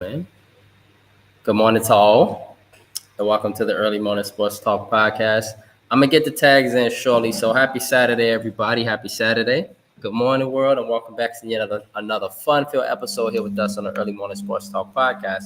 Man. Good morning to all, and welcome to the Early Morning Sports Talk podcast. I'm gonna get the tags in shortly, so happy Saturday, everybody! Happy Saturday! Good morning, world, and welcome back to yet another fun-filled episode here with us on the Early Morning Sports Talk podcast.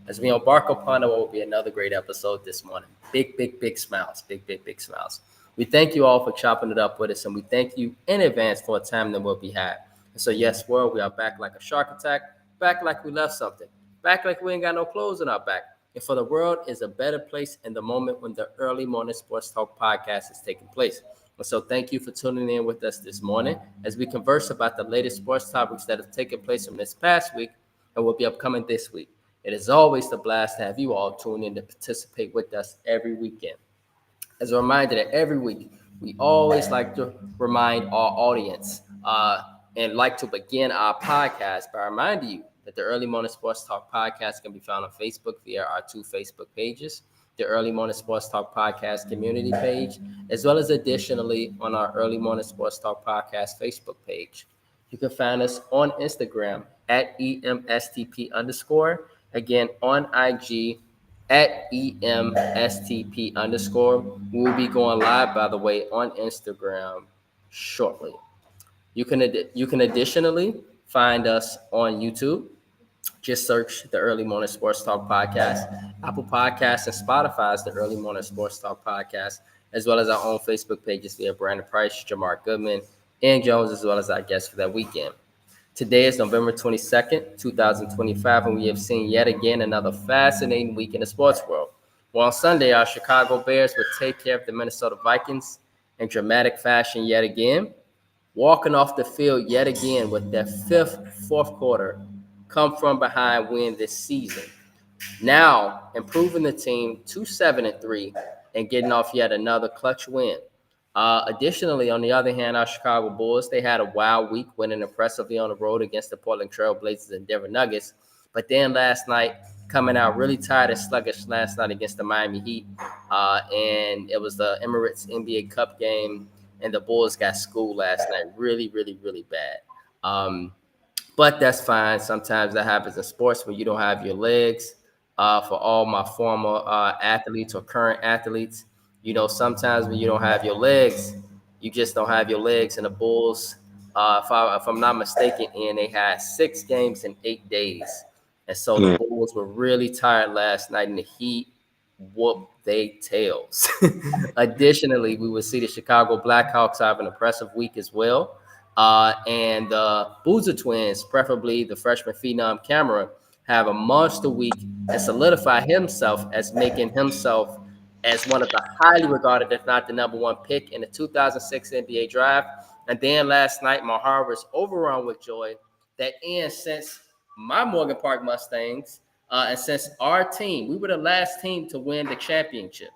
As we embark upon what will be another great episode this morning, big smiles, big smiles. We thank you all for chopping it up with us, and we thank you in advance for a time that will be had. And so, yes, world, we are back like a shark attack, back like we left something, back like we ain't got no clothes on our back. And for the world is a better place in the moment when the Early Morning Sports Talk podcast is taking place. And so thank you for tuning in with us this morning as we converse about the latest sports topics that have taken place from this past week and will be upcoming this week. It is always a blast to have you all tune in to participate with us every weekend. As a reminder that every week we always like to remind our audience and like to begin our podcast by reminding you that the Early Morning Sports Talk podcast can be found on Facebook via our two Facebook pages, the Early Morning Sports Talk podcast community page, as well as additionally on our Early Morning Sports Talk podcast Facebook page. You can find us on Instagram at EMSTP underscore. Again, on IG at EMSTP underscore. We'll be going live, by the way, on Instagram shortly. You can additionally find us on YouTube. Just search the Early Morning Sports Talk Podcast, Apple Podcasts, and Spotify's the Early Morning Sports Talk Podcast, as well as our own Facebook pages via Brandon Price, Jamar Goodman, and Jones, as well as our guests for that weekend. Today is November 22nd, 2025, and we have seen yet again another fascinating week in the sports world. Well, on Sunday, our Chicago Bears would take care of the Minnesota Vikings in dramatic fashion yet again, walking off the field yet again with their fifth fourth quarter come from behind win this season. Now improving the team to 7-3 and getting off yet another clutch win. Additionally, on the other hand, our Chicago Bulls, they had a wild week, winning impressively on the road against the Portland Trail Blazers and Denver Nuggets. But then last night, coming out really tired and sluggish last night against the Miami Heat. And it was the Emirates NBA Cup game, and the Bulls got schooled last night really bad. But that's fine. Sometimes that happens in sports when you don't have your legs. For all my former athletes or current athletes, sometimes when you don't have your legs, you just don't have your legs. And the Bulls, if I'm not mistaken, and they had 6 games in 8 days. And so the Bulls were really tired last night, and the Heat whooped they tails. Additionally, we will see the Chicago Blackhawks have an impressive week as well. And the Boozer twins, preferably the freshman phenom Cameron, have a monster week and solidify himself as making himself as one of the highly regarded, if not the number one pick in the 2006 NBA draft. And then last night, my heart was overrun with joy that since my Morgan Park Mustangs, and since our team, we were the last team to win the championship.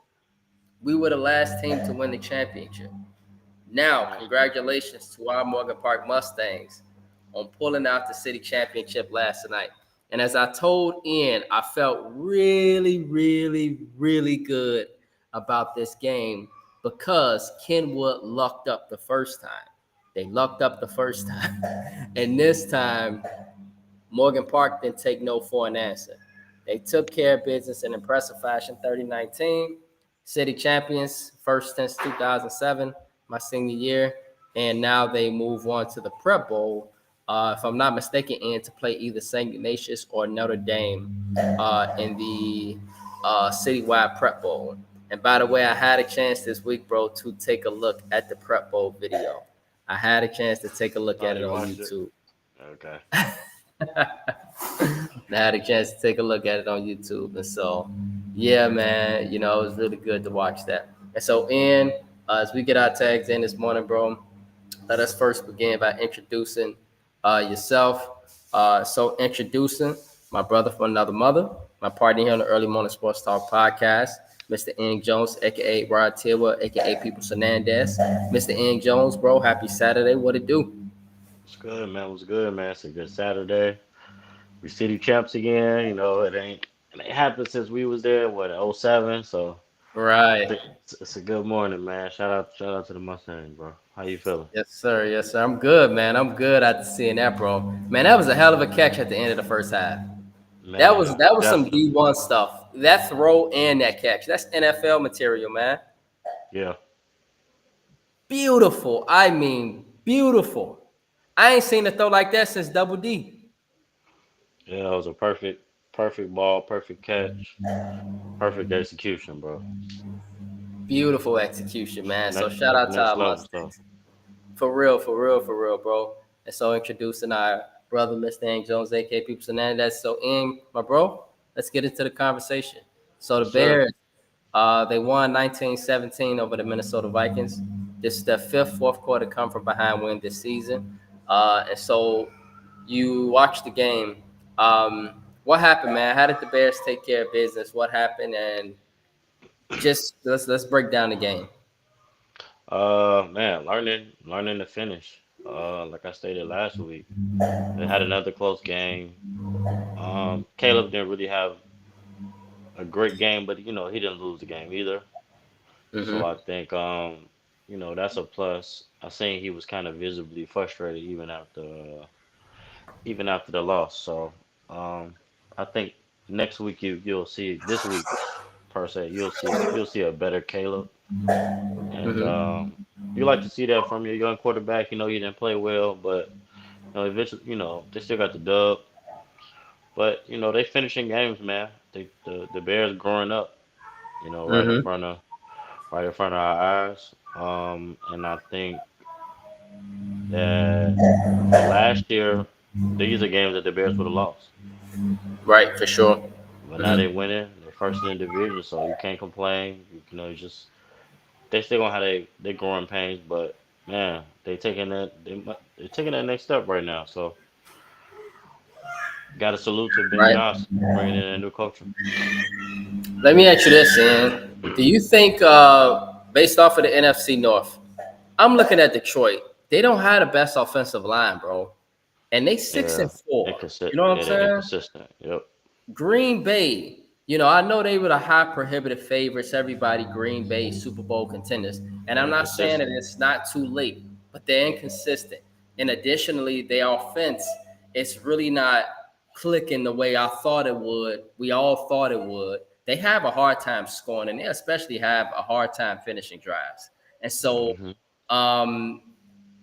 We were the last team to win the championship. Now, congratulations to our Morgan Park Mustangs on pulling out the city championship last night. And as I told Ian, I felt really good about this game because Kenwood lucked up the first time. They lucked up the first time. And this time, Morgan Park didn't take no for an answer. They took care of business in impressive fashion, 30-19. City champions, first since 2007, my senior year. And now they move on to the Prep Bowl, if I'm not mistaken, and to play either St. Ignatius or Notre Dame in the citywide Prep Bowl. And by the way, I had a chance this week, bro, to take a look at the Prep Bowl video. I had a chance to take a look at it on YouTube. Okay. I had a chance to take a look at it on YouTube. And so, yeah, man, it was really good to watch that. And so, Ian, as we get our tags in this morning, bro, let us first begin by introducing yourself. So introducing my brother from another mother, my partner here on the Early Morning Sports Talk podcast, Mr. Ing Jones, a.k.a. Rod Tilwa, a.k.a. Peoples Hernandez. Mr. Ing Jones, bro, happy Saturday. What it do? What's good, man? What's good, man? It's a good Saturday. We city champs again. It ain't happened since we was there. What, '07? So Right. it's a good morning, man. Shout out to the Mustangs, bro. How you feeling? Yes, sir. Yes, sir. I'm good, man. I'm good after seeing that, bro. Man, that was a hell of a catch at the end of the first half. Man, That was some definitely. D1 stuff. That throw and that catch. That's NFL material, man. Yeah. Beautiful. I mean, beautiful. I ain't seen a throw like that since Double D. Yeah, it was a perfect ball, perfect catch, perfect execution, bro. Beautiful execution, man. So shout out to Next our level stuff. Mustangs. For real, for real, for real, bro. And so introducing our brother, Mr. Ang Jones, aka People Hernandez. So in my bro, let's get into the conversation. So the Yes, sir. Bears, they won 19-17 over the Minnesota Vikings. This is their fifth fourth quarter come from behind win this season. And so you watched the game. What happened, man? How did the Bears take care of business? What happened? And just let's break down the game. Man, learning to finish. Like I stated last week, they had another close game. Caleb didn't really have a great game, but he didn't lose the game either. So I Mm-hmm. think that's a plus. I seen he was kind of visibly frustrated even after the loss. So um, I think next week you'll see this week per se you'll see a better Caleb, and Mm-hmm. you like to see that from your young quarterback. He didn't play well, but eventually they still got the dub. But they finishing games, man. The Bears growing up, right in Mm-hmm. front of our eyes. And I think that last year these are games that the Bears would have lost. Right, for sure. But now they Mm-hmm. winning. They're first in the division, so you can't complain. You just they still gonna have their growing pains, but man, they're taking that next step right now. So got to salute to Ben Right. Johnson bringing in a new culture. Let me ask you this, Ian. Do you think, based off of the NFC North, I'm looking at Detroit. They don't have the best offensive line, bro, and they six Yeah, and four. You know what I'm Yeah, they're saying? inconsistent. Yep, Green Bay, I know they were the high prohibitive favorites. Everybody, Green Bay, Super Bowl contenders. And I'm not saying that inconsistent. it's not too late, but they're inconsistent. And additionally, their offense is really not clicking the way I thought it would. We all thought it would. They have a hard time scoring, and they especially have a hard time finishing drives. And so, Hmm. um,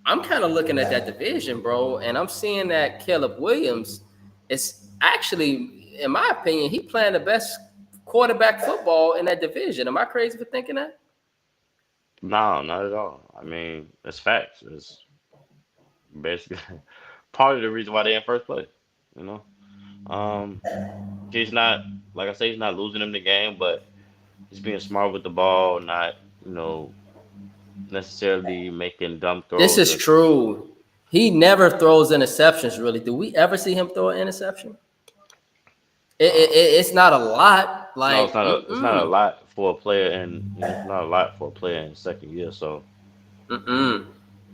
I'm kind of looking at that division, bro, and I'm seeing that Caleb Williams is actually, in my opinion, he playing the best quarterback football in that division. Am I crazy for thinking that? No, not at all. I mean, it's facts. It's basically part of the reason why they're in first place. You know, um, he's not like I say, he's not losing them the game, but he's being smart with the ball, not you know necessarily making dumb This throws. is true. He never throws interceptions, really. Do we ever see him throw an interception? Uh, It's not a lot. no, Like, it's not a mm-mm, lot for a player, and it's not a lot for a player in second year. So mm-mm.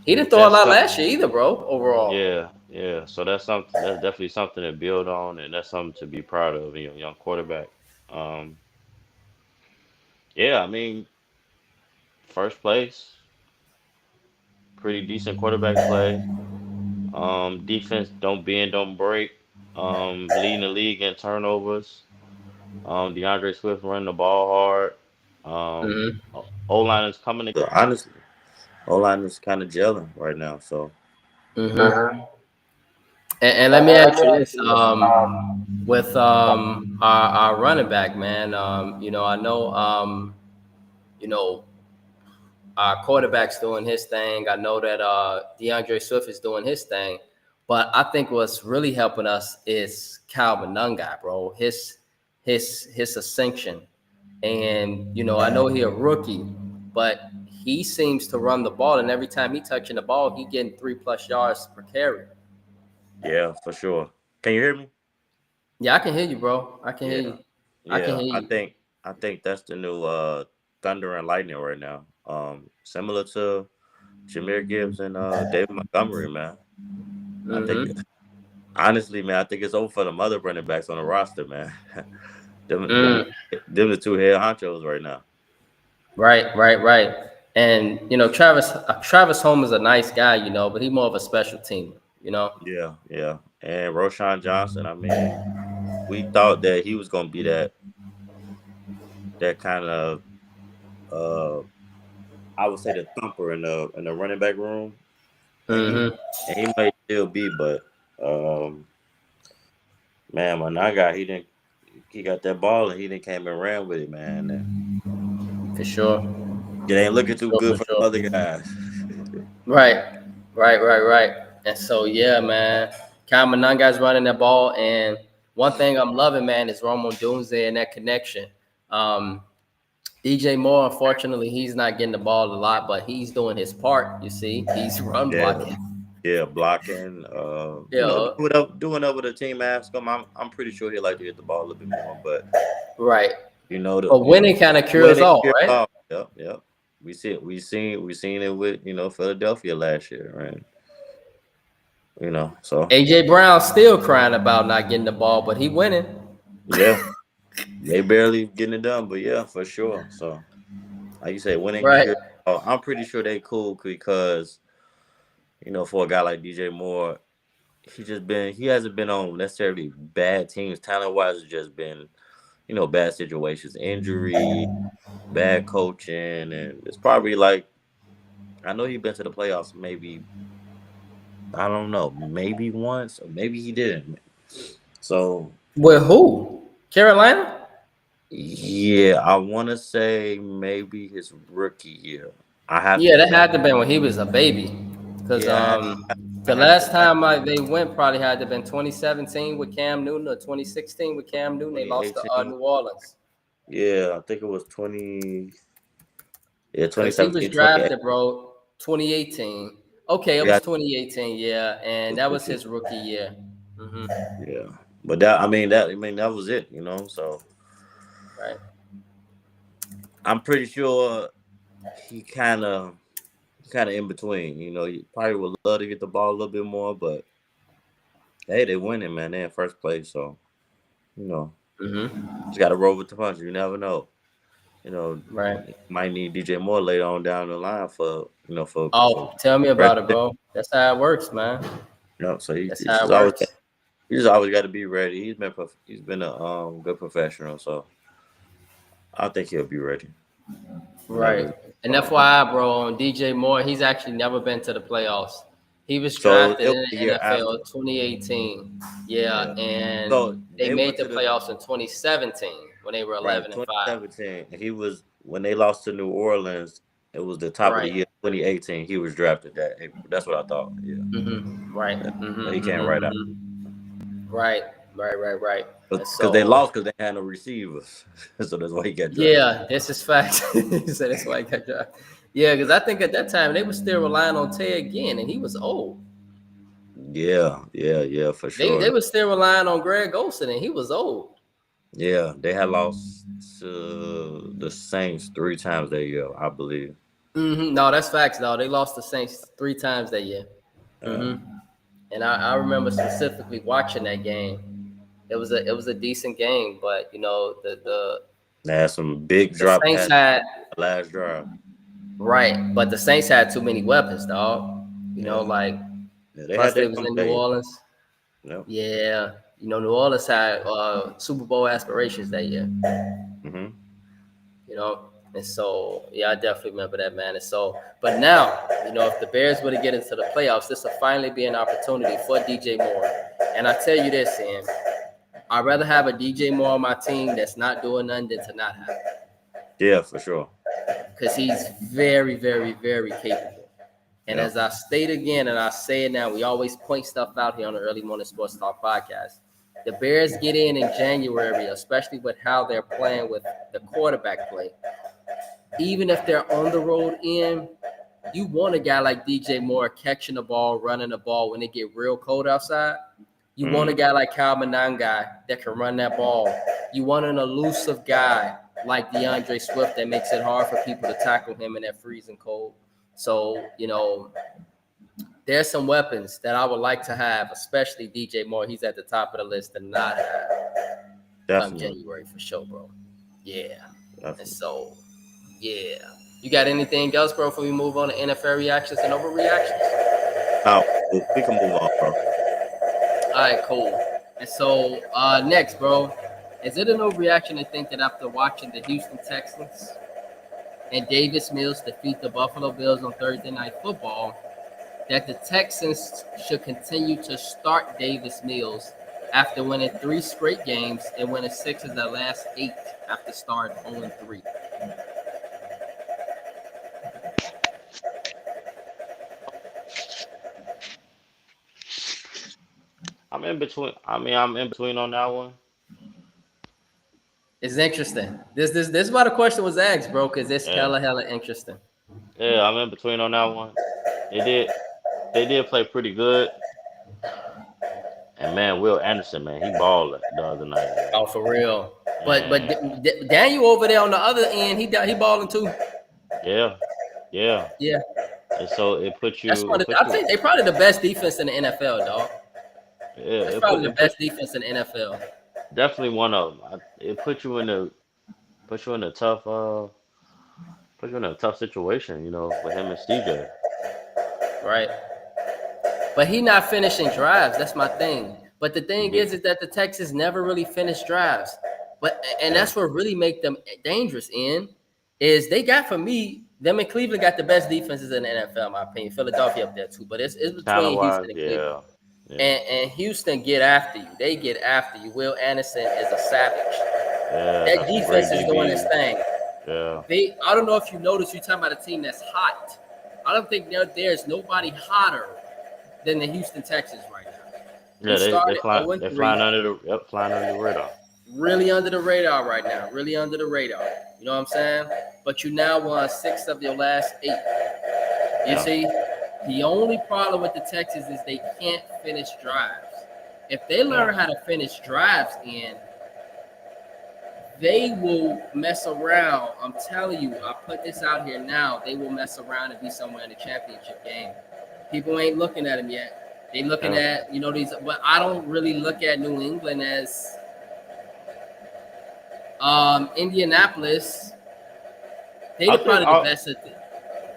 He didn't throw a that's lot some, last year either, bro, overall. yeah, yeah. So that's something. That's definitely something to build on, and that's something to be proud of in your young quarterback. Um, yeah, I mean, first place, pretty decent quarterback play. Defense don't bend, don't break. Leading the league in turnovers. DeAndre Swift running the ball hard. Mm-hmm. O line is coming together. Honestly, O line is kind of gelling right now. So Mm-hmm. And let me ask you this: with our running back, man, I know you know our quarterback's doing his thing. I know that DeAndre Swift is doing his thing, but I think what's really helping us is Calvin Nungai, bro. His ascension, and I know he a rookie, but he seems to run the ball, and every time he touching the ball, he getting 3+ yards per carry. yeah, for sure. Can you hear me? Yeah, I can hear you, bro. I can hear Yeah, you. I can yeah. hear I you. think I think that's the new Thunder and Lightning right now. Similar to Jameer Gibbs and David Montgomery, man. I think Mm-hmm. honestly, man, I think it's over for the other running backs on the roster, man. them, Mm. them the two head honchos right now. Right, right, right. And Travis Holmes is a nice guy, but he's more of a special team. Yeah, yeah. And Roshan Johnson, I mean, we thought that he was gonna be that kind of I would say the thumper in the running back room, and Mm-hmm. he may still be, but um, man, Managa, he got that ball and he didn't came and ran with it, man. And For sure. it ain't looking For too sure. good For for the sure. other guys. Right. Right. And so yeah, man. Kyle Mananga's running that ball, and one thing I'm loving, man, is Romo Dunze and that connection. Um, DJ Moore, unfortunately, he's not getting the ball a lot, but he's doing his part. You see, he's run Yeah, blocking. yeah, blocking. Yeah. Doing up with the team ask him. I'm pretty sure he'd like to get the ball a little bit more, but Right. the But winning kind of cures winning all, here. right? Oh, yep. We seen it with Philadelphia last year, right? So AJ Brown still crying about not getting the ball, but he winning. yeah, they barely getting it done, but yeah, for sure. So like you say, winning Right. here. Oh, I'm pretty sure they cool because for a guy like DJ Moore, he hasn't been on necessarily bad teams. Talent wise, it's just been bad situations, injury, bad coaching, and it's probably like I know he's been to the playoffs maybe I don't know maybe once or maybe he didn't. So With who? Carolina? yeah, I want to say maybe his rookie year. I have to Yeah, that check. had to have been when he was a baby. Because Yeah, I the have to last check. time they went probably had to have been 2017 with Cam Newton or 2016 with Cam Newton. They lost to 2018. New Orleans. Yeah, I think it was 20. Yeah, Because he was 2017, 2018. drafted, bro, 2018. Okay, it was Yeah, 2018, yeah. And that was his rookie year. Hmm. yeah. But that was it. So Right. I'm pretty sure he kind of in between. He probably would love to get the ball a little bit more, but hey, they winning, man. They in first place, so you know, Hmm. just got to roll with the punch. You never know. You know, Right. might need DJ Moore later on down the line for for Oh, tell me about it, bro. That's how it works, man. So he, That's he how just it always works. got to be ready. He's been a good professional, so I think he'll be ready whenever. Right. And FYI, bro, on DJ Moore, he's actually never been to the playoffs. He was So drafted it was in the the year after. NFL 2018. Yeah, Yeah. So and they they made went the to the playoffs in 2017 when they were right 11 and 5. 2017. He was when they lost to New Orleans. It was the top of the Right. year 2018. He was drafted that April. That's what I thought. Yeah. Right. Yeah. So he came right out Right. Right. And because they so, lost because they had no receivers. So that's why he got drafted. yeah, this is fact. So that's why I got drafted. Yeah, because I think at that time they were still relying on Tay again, and he was old. Yeah, for They sure. were still relying on Greg Olsen, and he was old. Yeah, they had lost to the Saints 3 times that year, I believe. No, that's facts, though. They lost the Saints 3 times that year. Uh, And I remember specifically watching that game. It was a decent game, but they had some big the drop Saints passes had last drive. right, but the Saints had too many weapons, dog. Yeah, Like they plus had they that was young in New day. Orleans. Yep. Yeah, New Orleans had Super Bowl aspirations that year. Hmm. And so yeah, I definitely remember that, man. And so, but now, if the Bears were to get into the playoffs, this will finally be an opportunity for DJ Moore. And I tell you this, Sam, I'd rather have a DJ Moore on my team that's not doing nothing than to not have it. Yeah, for sure. Because he's very, very, very capable. And Yep. as I state again, and I say it now, we always point stuff out here on the Early Morning Sports Talk podcast. The Bears get in January, especially with how they're playing with the quarterback play. Even if they're on the road in, you want a guy like DJ Moore catching the ball, running the ball when it get real cold outside. You want a guy like Kyle Mananga that can run that ball. You want an elusive guy like DeAndre Swift that makes it hard for people to tackle him in that freezing cold. So, there's some weapons that I would like to have, especially DJ Moore. He's at the top of the list to not have come Definitely. January for sure, bro. Yeah. Definitely. And so, yeah. You got anything else, bro, before we move on to NFL reactions and overreactions? Now we can move on, bro. All right, cool. And so next, bro, is it an overreaction to think that after watching the Houston Texans and Davis Mills defeat the Buffalo Bills on Thursday Night Football, that the Texans should continue to start Davis Mills after winning 3 straight games and winning 6 of their last 8 after starting 0-3? I'm in between. I'm in between on that one. It's interesting. This is why the question was asked, bro, because it's Yeah. hella interesting. Yeah, I'm in between on that one. They did play pretty good. And man, Will Anderson, man, he balled the other night. Man. Oh, for real. But Man. Daniel over there on the other end, he balling too. Yeah. Yeah. And so it puts That's you. I think they probably the best defense in the NFL, dog. Yeah, That's probably the best defense in the NFL. Definitely one of them. It puts you in a tough situation, you know, with him and CJ. Right. But he not finishing drives. That's my thing. But the thing is that the Texans never really finish drives. And that's what really make them dangerous. Is they got, for me, them and Cleveland got the best defenses in the NFL, in my opinion. Philadelphia up there too, but it's between Houston and Cleveland. Yeah. And Houston get after you. They get after you. Will Anderson is a savage. Yeah, that defense is doing its thing. Yeah. I don't know if you noticed, you're talking about a team that's hot. I don't think there's nobody hotter than the Houston Texans right now. Yeah, they're flying under the radar. Really under the radar right now. Really under the radar. You know what I'm saying? But you now won 6 of your last 8. You see, the only problem with the Texans is they can't finish drives. If they learn how to finish drives they will mess around. I'm telling you, I put this out here now. They will mess around and be somewhere in the championship game. People ain't looking at them yet. They looking at, these, but I don't really look at New England as Indianapolis. They're probably the best at it.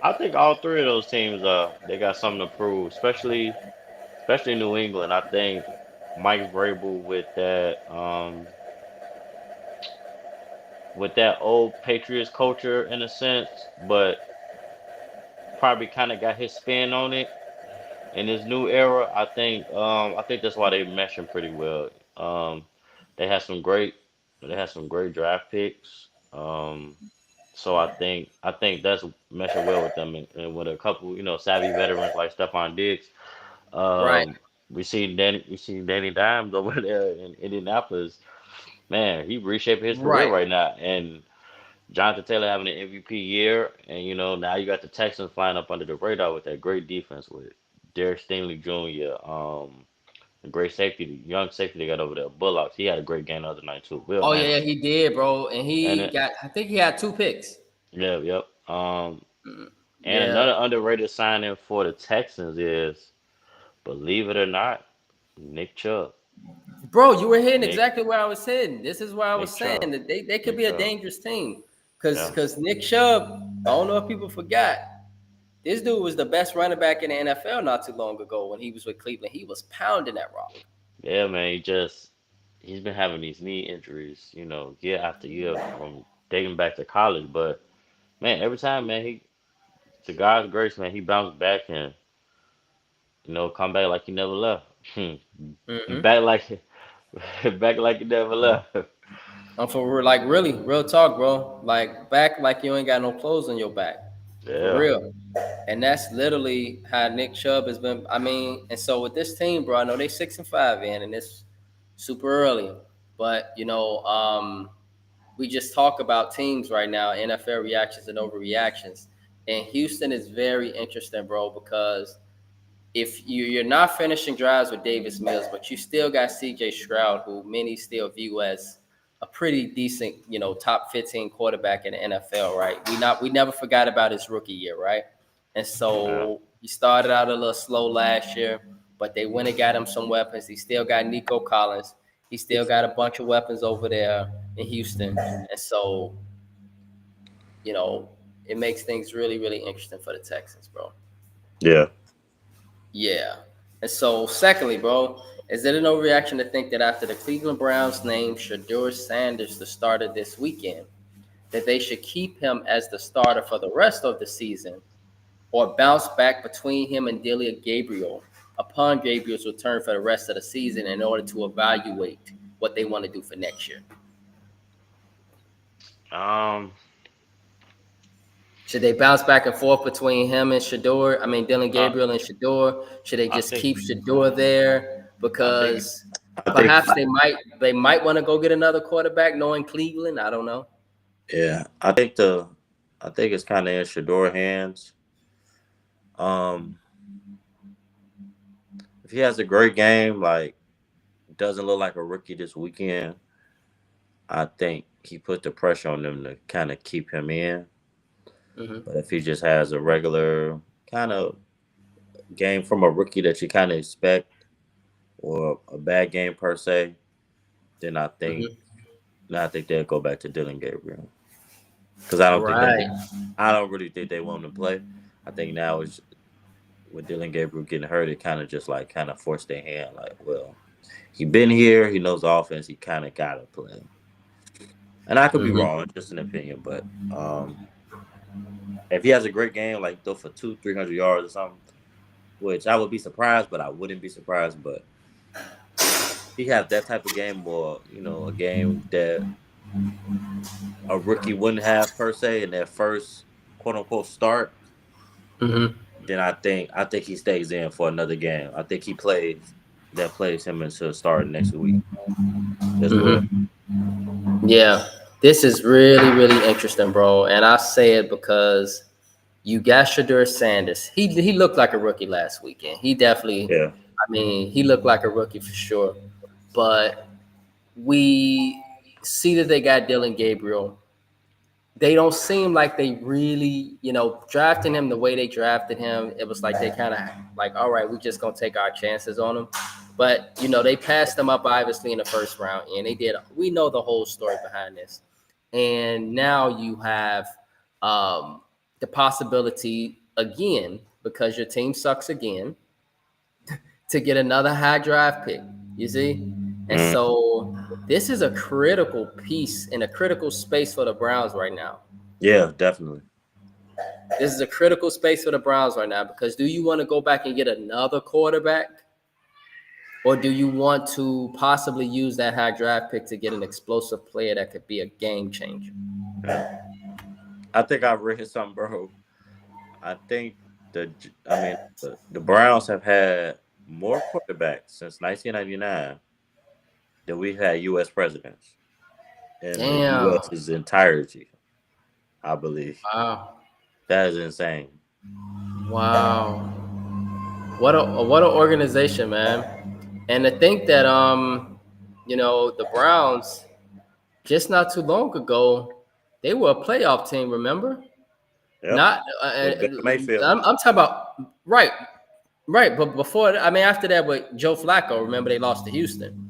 I think all 3 of those teams, they got something to prove, especially New England. I think Mike Vrabel with that old Patriots culture in a sense, but probably kind of got his spin on it in his new era. I think that's why they meshing pretty well. They had some great draft picks. So I think that's meshing well with them, and with a couple, savvy veterans like Stephon Diggs. Right. We see Danny Dimes over there in Indianapolis. Man, he reshaping his career right now, and Jonathan Taylor having an MVP year, and now you got the Texans flying up under the radar with that great defense with Derek Stingley Jr. The great safety, the young safety they got over there, Bullocks. He had a great game the other night too. Yeah, he did, bro, and I think he had 2 picks. Yeah, yep. Another underrated signing for the Texans is, believe it or not, Nick Chubb. Bro, you were hitting exactly where I was heading. This is why I was saying that they could be a dangerous team. Because Nick Chubb, I don't know if people forgot, this dude was the best running back in the NFL not too long ago when he was with Cleveland. He was pounding that rock. Yeah, man. He's been having these knee injuries, year after year from dating back to college. But, man, every time, man, to God's grace, man, he bounced back and, come back like he never left. Back like he never left. I'm for real, really, real talk, bro. Like, back like you ain't got no clothes on your back. Yeah. For real. And that's literally how Nick Chubb has been. I mean, and so with this team, bro, I know they 6-5 and it's super early. But, we just talk about teams right now, NFL reactions and overreactions. And Houston is very interesting, bro, because if you're not finishing drives with Davis Mills, but you still got CJ Stroud, who many still view as a pretty decent, top 15 quarterback in the NFL, right? We never forgot about his rookie year, right? And so he started out a little slow last year, but they went and got him some weapons. He still got Nico Collins. He still got a bunch of weapons over there in Houston. And so, it makes things really, really interesting for the Texans, bro. Yeah. Yeah. And so, secondly, bro, is it an overreaction to think that after the Cleveland Browns named Shedeur Sanders the starter this weekend, that they should keep him as the starter for the rest of the season, or bounce back between him and Delia Gabriel upon Gabriel's return for the rest of the season in order to evaluate what they want to do for next year? Should they bounce back and forth between him and Shedeur? I mean, Dylan Gabriel and Shedeur. Should they just keep Shedeur there because perhaps they might want to go get another quarterback, knowing Cleveland? I don't know. Yeah, I think it's kind of in Shedeur hands. If he has a great game, like doesn't look like a rookie this weekend, I think he put the pressure on them to kind of keep him in. Mm-hmm. But if he just has a regular kind of game from a rookie that you kind of expect, or a bad game per se, then I think they'll go back to Dylan Gabriel. Because I don't really think they want him to play. I think now is with Dylan Gabriel getting hurt, it kind of forced their hand. Like, well, he been here, he knows the offense, he kind of gotta play. And I could be wrong, just an opinion, but if he has a great game, like throw for 200-300 yards or something, which I would be surprised, but I wouldn't be surprised. But he has that type of game, or a game that a rookie wouldn't have per se in their first quote unquote start. Then I think he stays in for another game. I think he plays him into start next week as well. Yeah. This is really, really interesting, bro. And I say it because you got Shedeur Sanders. He looked like a rookie last weekend. He definitely, I mean, he looked like a rookie for sure. But we see that they got Dylan Gabriel. They don't seem like they really, drafting him the way they drafted him. It was like they kind of like, all right, we're just going to take our chances on him. But, they passed him up, obviously, in the first round. And they did. We know the whole story behind this. And now you have the possibility again, because your team sucks again, to get another high draft pick. You see? And so this is a critical piece in a critical space for the Browns right now. Yeah, definitely. This is a critical space for the Browns right now, because do you want to go back and get another quarterback? Or do you want to possibly use that high draft pick to get an explosive player that could be a game changer? I think I've read something, bro. I think the Browns have had more quarterbacks since 1999 than we've had U.S. presidents in the U.S.'s entirety, I believe. Wow. That is insane. Wow. What an organization, man. And to think that the Browns just not too long ago, they were a playoff team, remember? Yep. Not Mayfield. I'm talking about right. But before, after that with Joe Flacco, remember they lost to Houston.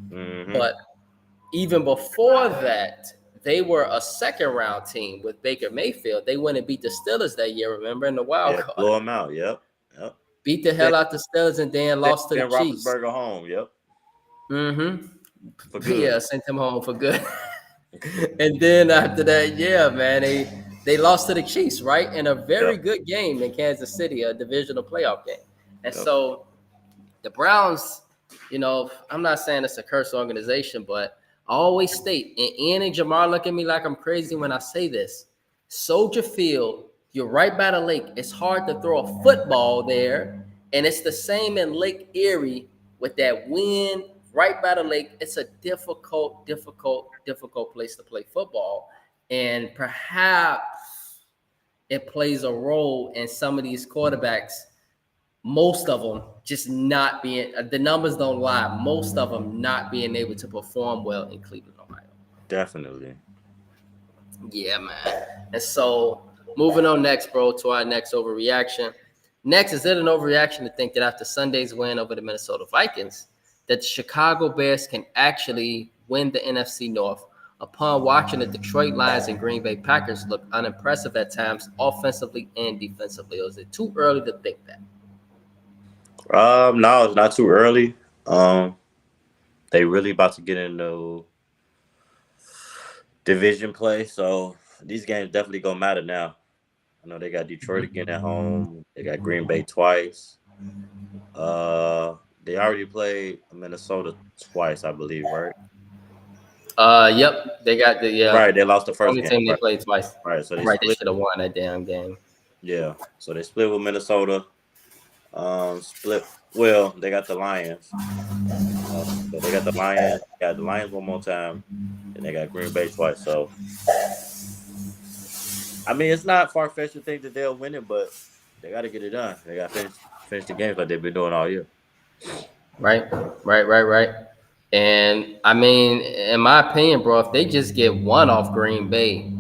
But even before that, they were a second-round team with Baker Mayfield. They went and beat the Steelers that year, remember, in the wild card. Blow them out, yep. Beat the hell out the Steelers and then lost to the Chiefs. Roethlisberger home, yep. For good. Yeah, sent him home for good. And then after that, yeah, man, they lost to the Chiefs, right? In a very good game in Kansas City, a divisional playoff game. And so the Browns, I'm not saying it's a cursed organization, but I always state, and Ian and Jamar look at me like I'm crazy when I say this, Soldier Field, you're right by the lake. It's hard to throw a football there. And it's the same in Lake Erie with that wind right by the lake. It's a difficult place to play football. And perhaps it plays a role in some of these quarterbacks, most of them just not being, the numbers don't lie, most of them not being able to perform well in Cleveland, Ohio. Definitely. Yeah, man. And so moving on next, bro, to our next overreaction. Next, is it an overreaction to think that after Sunday's win over the Minnesota Vikings, that the Chicago Bears can actually win the NFC North upon watching the Detroit Lions and Green Bay Packers look unimpressive at times, offensively and defensively? Or is it too early to think that? No, it's not too early. They really about to get into division play, so these games definitely gonna matter now. I know they got Detroit again at home. They got Green Bay twice. Uh, they already played Minnesota twice, I believe, right? Yep, they got the Right, they lost the first only game. team they played twice. Right, so they Right, they split. should have won that damn game. Yeah, so they split with Minnesota. Split. Well, they got the Lions. So they got the Lions. Got the Lions one more time, and they got Green Bay twice. So I mean, it's not far fetched to think that they'll win it, but they got to get it done. They got to finish the games like they've been doing all year. Right. And I mean, in my opinion, bro, if they just get one off Green Bay,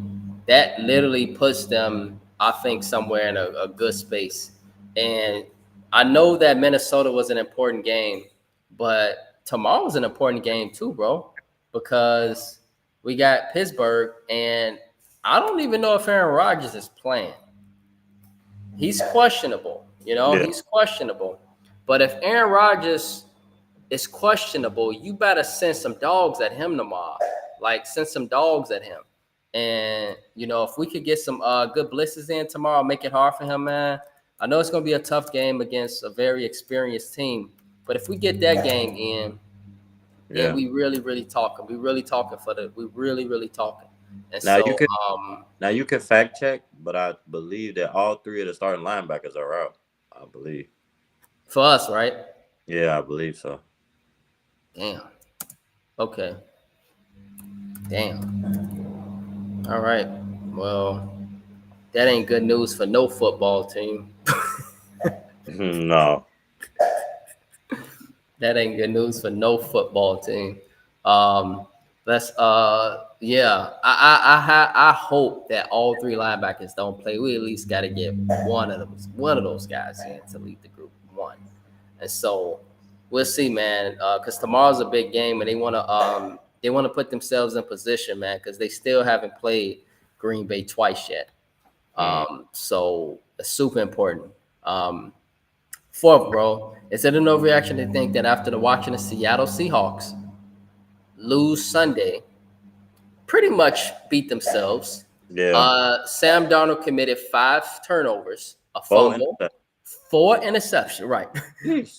that literally puts them, I think, somewhere in a good space. And I know that Minnesota was an important game, but tomorrow's an important game too, bro, because we got Pittsburgh, and I don't even know if Aaron Rodgers is playing. He's questionable, Yeah. he's questionable. But if Aaron Rodgers is questionable, you better send some dogs at him tomorrow. Like, send some dogs at him. And, if we could get some good blitzes in tomorrow, make it hard for him, man. I know it's going to be a tough game against a very experienced team. But if we get that game in, Yeah. then we really, really talking. We really talking we really, really talking. And Now so, you can fact check, but I believe that all three of the starting linebackers are out. I believe. for us, right? Yeah, I believe so. Damn. Okay. Damn. All right. Well, that ain't good news for no football team. No. That ain't good news for no football team. Let's I hope that all three linebackers don't play. We at least got to get one of those guys in to lead the group one. And so we'll see, man. Because tomorrow's a big game, and they want to put themselves in position, man, because they still haven't played Green Bay twice yet. So it's super important. Fourth, bro, is it an overreaction to think that after watching the Seattle Seahawks lose Sunday, pretty much beat themselves? Yeah. Sam Darnold committed 5 turnovers, a fumble, 4 interceptions, right?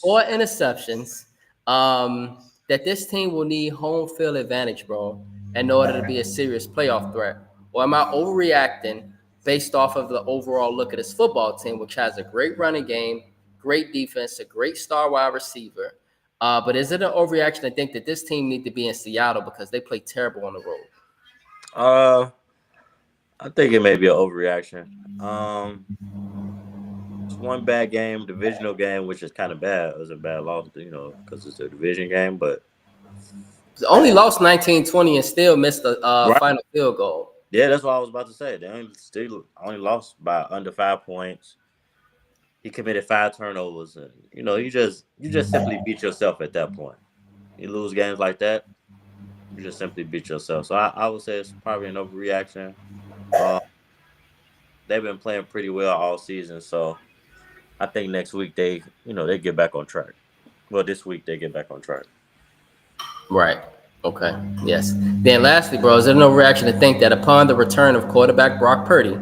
4 interceptions. That this team will need home field advantage, bro, in order to be a serious playoff threat. Or am I overreacting based off of the overall look at this football team, which has a great running game, great defense, a great star wide receiver? But is it an overreaction to think that this team need to be in Seattle because they play terrible on the road? I think it may be an overreaction. It's one bad game, divisional game, which is kind of bad. It was a bad loss, because it's a division game. But only lost 19-20 and still missed the final field goal. Yeah, that's what I was about to say. They only lost by under 5 points. He committed 5 turnovers, and you just simply beat yourself at that point. You lose games like that, you just simply beat yourself. So I would say it's probably an overreaction. They've been playing pretty well all season, so I think next week they get back on track. Well, this week they get back on track. Right. Okay. Yes. Then lastly, bro, is there no reaction to think that upon the return of quarterback Brock Purdy,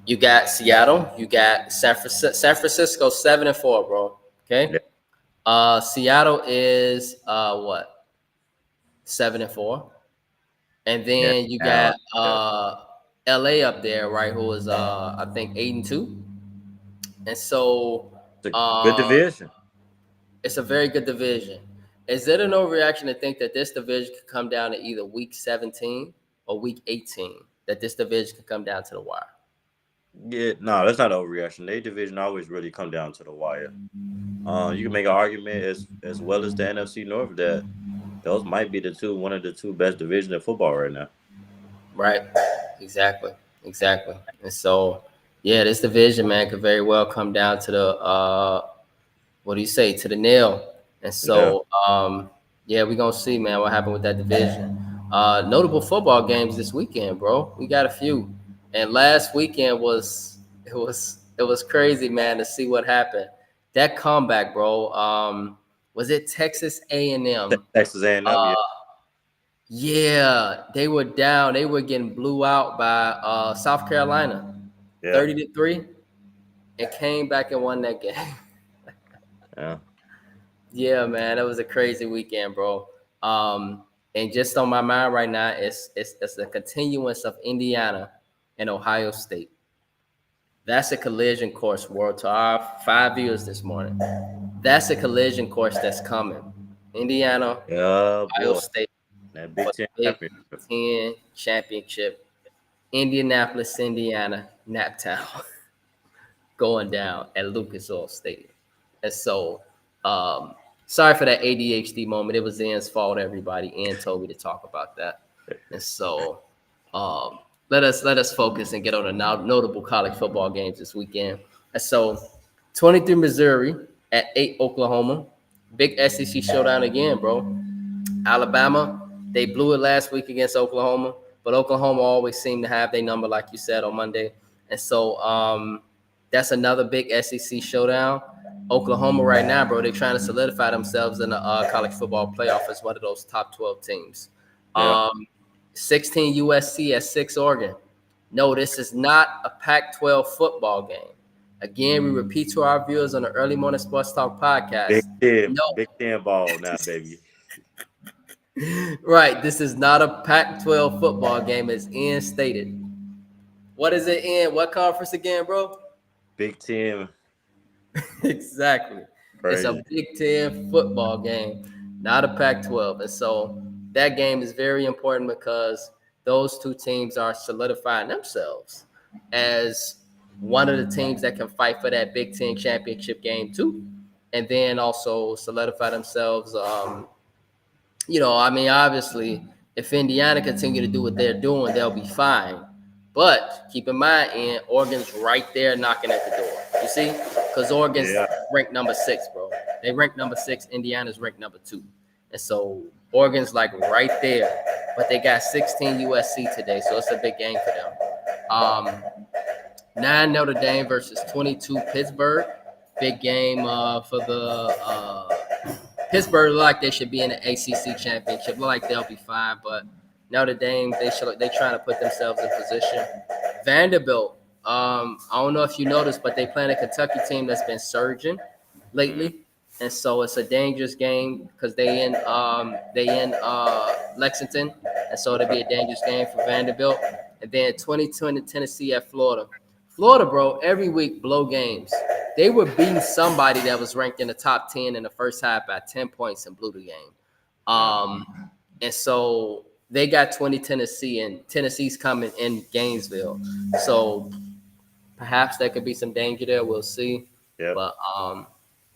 you got Seattle, you got San Francisco 7-4, bro. Okay. Yeah. Seattle is what? 7-4. And then you got LA up there, right? Who is I think 8-2. And so it's a good division. It's a very good division. Is it an overreaction to think that this division could come down to either week 17 or week 18? That this division could come down to the wire? Yeah, no, that's not an overreaction. Their division always really come down to the wire. You can make an argument as well as the NFC North that those might be one of the two best divisions in football right now. Right. Exactly. And so, yeah, this division, man, could very well come down to the to the nail. And so, we're going to see, man, what happened with that division. Notable football games this weekend, bro. We got a few. And last weekend was crazy, man, to see what happened. that comeback, bro. Was it Texas A&M? Texas A&M. Yeah, they were down. They were getting blew out by South Carolina, Yeah. 30-3, and came back and won that game. Yeah. Yeah, man, it was a crazy weekend, bro. And just on my mind right now, it's the continuance of Indiana and Ohio State. That's a collision course, world, to our 5 viewers this morning. That's a collision course that's coming. Indiana, Yeah, Ohio boy. State That for Big the Ten Big championship. Ten championship. Indianapolis, Indiana, Naptown, going down at Lucas Oil Stadium. And so, sorry for that ADHD moment. It was Ian's fault, everybody. Ian told me to talk about that. And so, let us focus and get on the notable college football games this weekend. And so, 23 Missouri at 8 Oklahoma. Big SEC showdown again, bro. Alabama, they blew it last week against Oklahoma, but Oklahoma always seemed to have their number, like you said, on Monday. And so that's another big SEC showdown. Oklahoma right now, bro, they're trying to solidify themselves in the college football playoff as one of those top 12 teams. Yeah. 16 USC at 6 Oregon. No, this is not a Pac-12 football game. Again, we repeat to our viewers on the Early Morning Sports Talk podcast. Big Ten ball now, baby. Right, this is not a Pac-12 football game, as Ian stated. What is it, Ian? What conference again, bro? Big Ten. Exactly. It's a Crazy. Big Ten football game, not a Pac-12. And so that game is very important because those two teams are solidifying themselves as one of the teams that can fight for that Big Ten championship game too. And then also solidify themselves. Obviously, if Indiana continue to do what they're doing, they'll be fine. But keep in mind, Ian, Oregon's right there knocking at the door. You see? Because Oregon's ranked number 6, bro. They ranked number 6. Indiana's ranked number 2. And so Oregon's like right there. But they got 16 USC today, so it's a big game for them. 9 Notre Dame versus 22 Pittsburgh. Big game for the Pittsburgh. Look like they should be in the ACC championship. Look like they'll be fine, but Notre Dame, they trying to put themselves in position. Vanderbilt, I don't know if you noticed, but they playing a Kentucky team that's been surging lately, and so it's a dangerous game because they in Lexington, and so it'll be a dangerous game for Vanderbilt. And then 22 in Tennessee at Florida. Florida, bro, every week blow games. They were beating somebody that was ranked in the top 10 in the first half by 10 points and blew the game. And so they got 20 Tennessee, and Tennessee's coming in Gainesville. So perhaps there could be some danger there. We'll see. Yep. But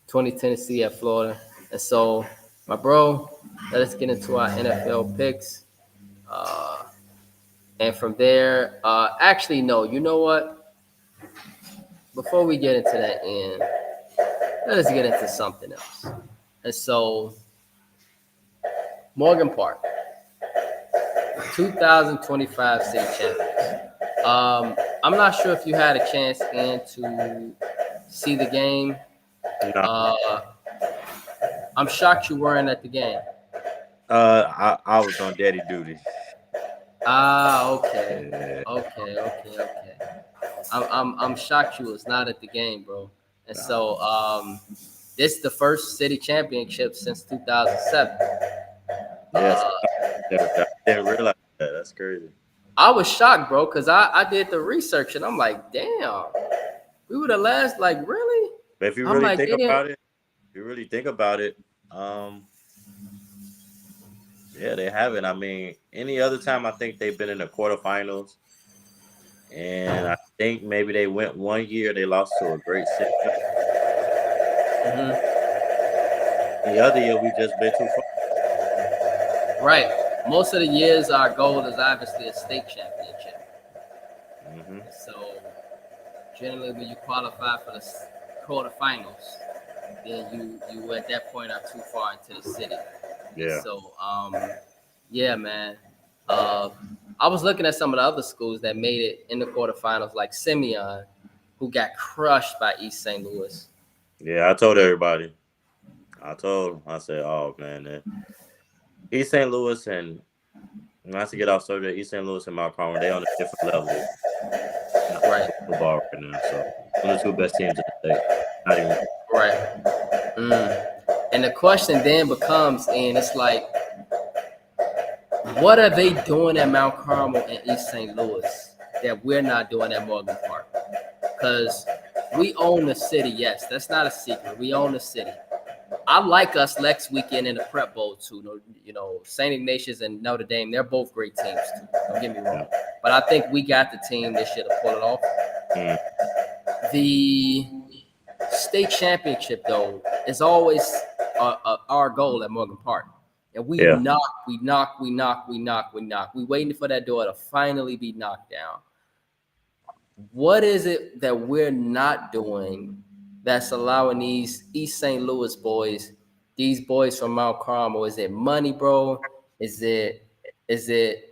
20 Tennessee at Florida. And so, my bro, let us get into our NFL picks. And from there, actually, no, you know what? Before we get into that end, let us get into something else. And so, Morgan Park, 2025 state champions. I'm not sure if you had a chance, Ian, to see the game. No. I'm shocked you weren't at the game. I was on daddy duty. Okay. I'm shocked you was not at the game, bro. And so this is the first city championship since 2007. Yes, I didn't realize that. That's crazy. I was shocked, bro, because I did the research and I'm like, damn, we were the last, like, really? But if you I'm really like, think about it, yeah, they haven't. I mean, any other time I think they've been in the quarterfinals, and I think maybe they went one year, they lost to a great city. The other year we just been too far. Right. Most of the years our goal is obviously a state championship. So generally when you qualify for the quarterfinals, then you at that point are too far into the city. Yeah. So yeah, man. I was looking at some of the other schools that made it in the quarterfinals, like Simeon, who got crushed by East St. Louis. Yeah, I told everybody. I told them. I said, "Oh man, East St. Louis and not to get off subject, East St. Louis and Mount Carmel, they on a different level in high Right, school football right now. So one of the two best teams in the state. Not even. right. And the question then becomes, and it's like, what are they doing at Mount Carmel and East St. Louis that we're not doing at Morgan Park? Because we own the city. Yes, that's not a secret. We own the city. I like us next weekend in the Prep Bowl too. You know, St. Ignatius and Notre Dame, they're both great teams too. Don't get me wrong, but I think we got the team this year to pull it off. Mm. The state championship though is always our goal at Morgan Park, and we Yeah. knock. We waiting for that door to finally be knocked down. What is it that we're not doing that's allowing these East St. Louis boys, these boys from Mount Carmel? Is it money, bro? Is it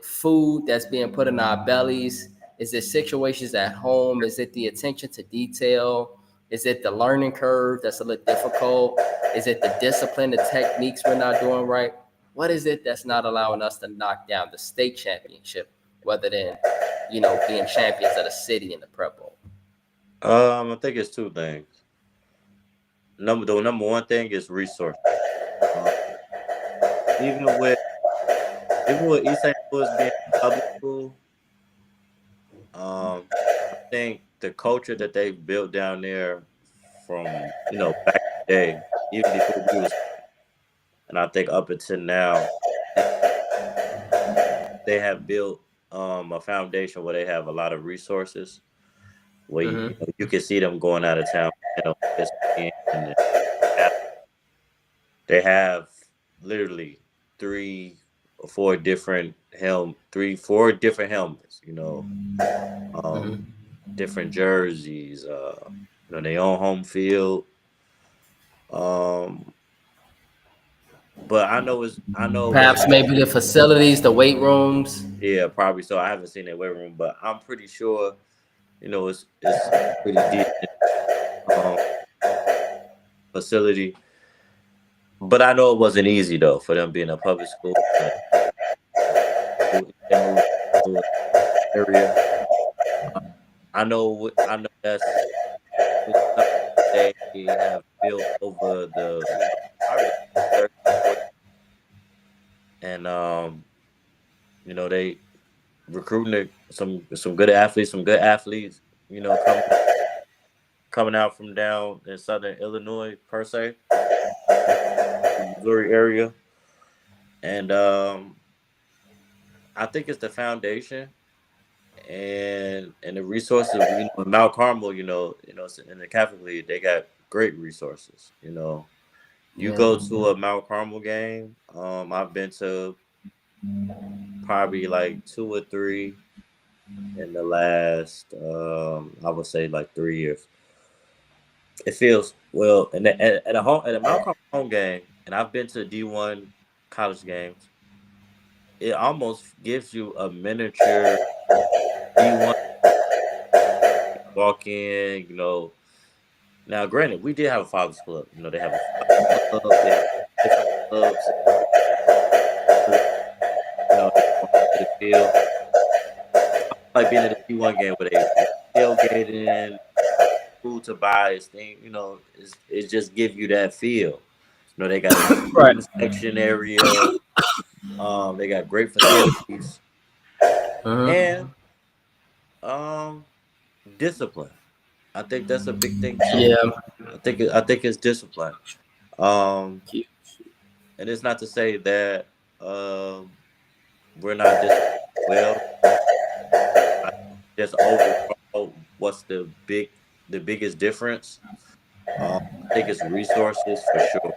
food that's being put in our bellies? Is it situations at home? Is it the attention to detail? Is it the learning curve that's a little difficult? Is it the discipline, the techniques we're not doing right? What is it that's not allowing us to knock down the state championship rather than, being champions of the city in the Prep Bowl? I think it's two things. The number one thing is resource. Uh, even with East St. Louis being a public school, I think the culture that they built down there from back in the day, even before we was, and I think up until now, they have built a foundation where they have a lot of resources. Where you can see them going out of town, and they have literally 4 different helmets. Different jerseys. They own home field. But I know Perhaps maybe the facilities, the weight rooms. Yeah, probably so. I haven't seen that weight room, but I'm pretty sure, it's pretty decent facility. But I know it wasn't easy though for them being a public school area. I know that's they have built over the and they recruiting some good athletes, coming out from down in southern Illinois per se, Missouri area, and I think it's the foundation and the resources. In Mount Carmel, in the Catholic League, they got great resources. You go to a Mount Carmel game. I've been to probably like 2 or 3 in the last, I would say like 3 years. It feels well, and at a Mount Carmel home game, and I've been to D1 college games. It almost gives you a miniature D1 walk in. Now granted, we did have a Fathers Club. They have a Fathers Club. They have different clubs. The field. Like being at a D1 game where they tailgating, food to buy, it just give you that feel. They got a section area. They got great facilities and discipline. I think that's a big thing too. Yeah, I think it's discipline. And it's not to say that we're not disciplined well. Just overall, what's the biggest difference? I think it's resources for sure.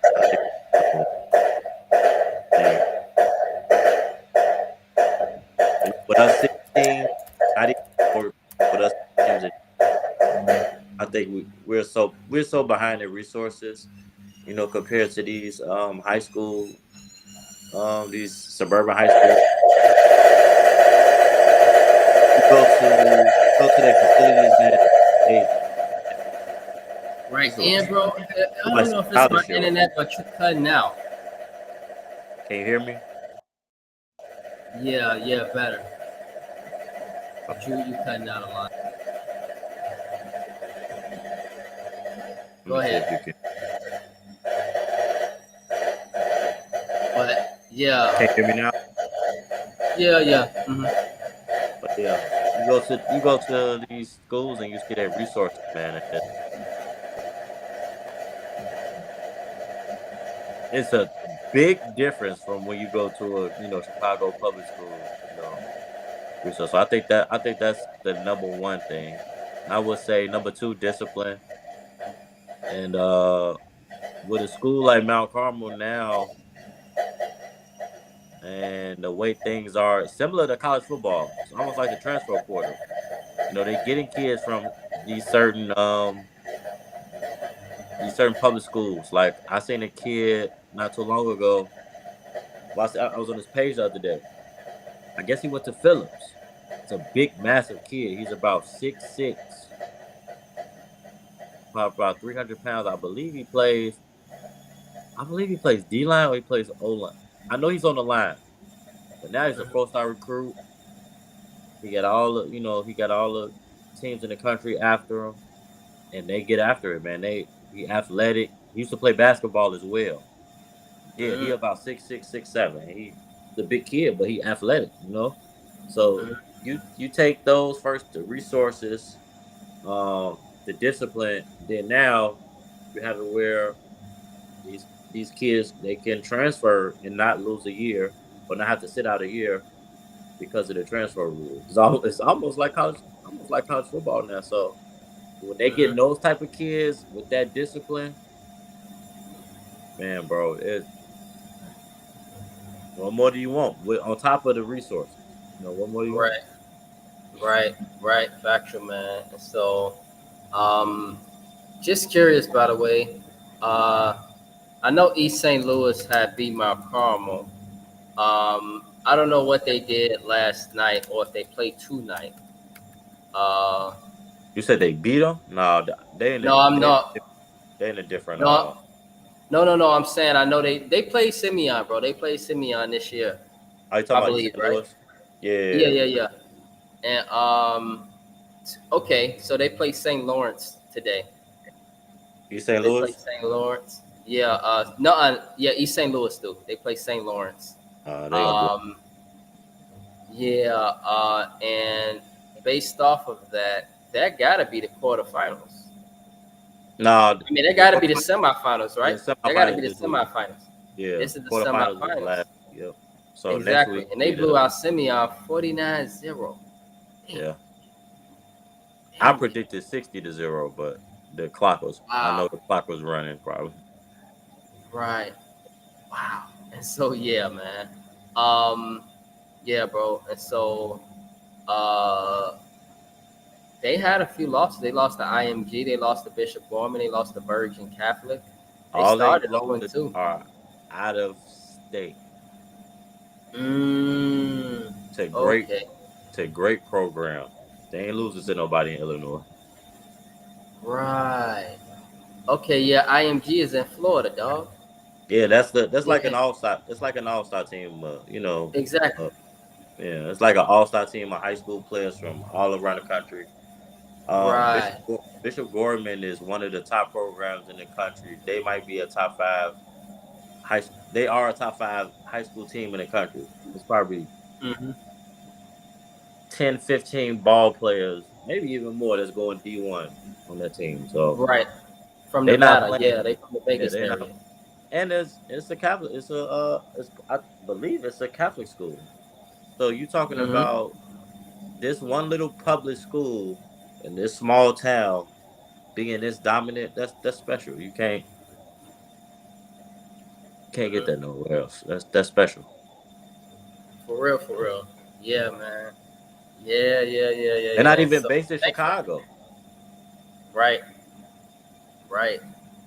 With us 16, not even with us, I think we're so behind in resources, compared to these high school, these suburban high schools. Go to their facilities and Right, This is and bro, I like don't know some if it's my childish shit. internet, but you're cutting out. Can you hear me? Yeah, better. But you cutting out a lot. Let Go me see if ahead. you can. But Can you hear me now? yeah. But yeah, you go to these schools and you see their resources, man. And it's a big difference from when you go to a Chicago public school, resource. So I think that's the number one thing. And I would say number two, discipline. And with a school like Mount Carmel now, and the way things are similar to college football, it's almost like the transfer portal. They're getting kids from these certain public schools. Like I seen a kid not too long ago. I was on his page the other day. I guess he went to Phillips. It's a big, massive kid. He's about 6'6", about 300 pounds. I believe he plays D line or he plays O line. I know he's on the line, but now he's a 4-star recruit. He got all the teams in the country after him, and they get after it, man. He athletic. He used to play basketball as well. Yeah, he Mm-hmm. about 6'6", 6'7". He's a big kid, but he athletic. So you take those first, the resources, the discipline. Then now you have it where these kids, they can transfer and not lose a year, or not have to sit out a year because of the transfer rule. It's almost like college football now. So when they get those type of kids with that discipline, man, bro, what more do you want? On top of the resources, what more do you want? Right. Factual, man. And so, um, just curious, by the way. Uh, I know East St. Louis had beat Mount Carmel. I don't know what they did last night or if they played tonight. Uh, You said they beat them? No, no, I'm not. they in a different. No, no. I'm saying I know they played Simeon, bro. They played Simeon this year, Are you talking I about East believe, St. right? Louis? Yeah. Yeah. And okay, so they play St. Lawrence today. East St. They play Louis? St. Lawrence. Yeah. No. Yeah. East St. Louis do. They play St. Lawrence. They gonna blow. Um. Yeah. And based off of that, that gotta be the quarterfinals. No, I mean, that the gotta be the quarterfinals, semifinals, the right? That gotta be semifinals the is week. semifinals. Yeah, This is the quarterfinals was semifinals. last. Yep. So next Exactly. week And will they be blew the. out Simeon 49-0. Yeah. I Damn it. predicted 60-0, but I know Wow. the clock was running probably. Right. Wow. And so yeah, man. Um, yeah, bro. And so uh they had a few losses. They lost to IMG, they lost to Bishop Gorman, they lost to Bergen Catholic. They All they started losses 0-2. are out of state Mm, to great okay. to great program. They ain't losing to nobody in Illinois. Right. Okay, yeah, IMG is in Florida, dog. Yeah, that's like an Yeah, all-star. It's like an all-star team. exactly. Yeah, it's like an all-star team of high school players from all around the country. Right. Bishop Gorman is one of the top programs in the country. They might be a top five They are a top five high school team in the country. It's probably Mm-hmm. 10, 15 ball players, maybe even more, that's going D1 on that team. So Right. From they not Nevada. playing. Yeah, they from the Yeah, Vegas they not. area. And it's a Catholic. I believe it's a Catholic school. So you talking Mm-hmm. about this one little public school in this small town being this dominant? That's special. You can't get Mm-hmm. that nowhere else. That's special. For real, for real. Yeah, man. They're not Yeah. even So based in thanks for Chicago. right, right.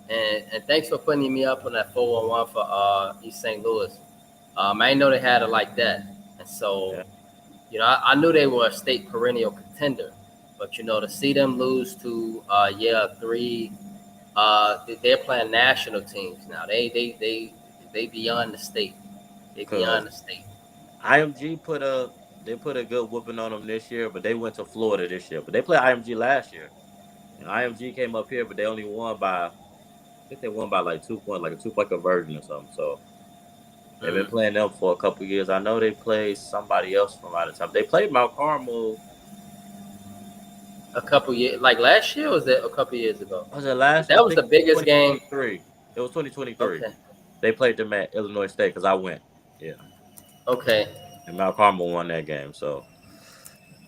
And thanks for putting me up on that 411 for East St. Louis. I didn't know they had it like that. And so, Yeah. I knew they were a state perennial contender, but to see them lose to three They're playing national teams now. They beyond the state. They Cause beyond the state. IMG they put a good whooping on them this year, but they went to Florida this year. But they played IMG last year, and IMG came up here, but they only won by I think they won by like 2 points, like a 2 point conversion or something. So they've been playing them for a couple years. I know they played somebody else from out of town. They played Mount Carmel. A couple years, like last year, or was that a couple years ago? Was it last year? That I was think the biggest game. 2023. It was 2023. Okay. They played them at Illinois State because I went. Yeah, Okay. and Mount Carmel won that game. So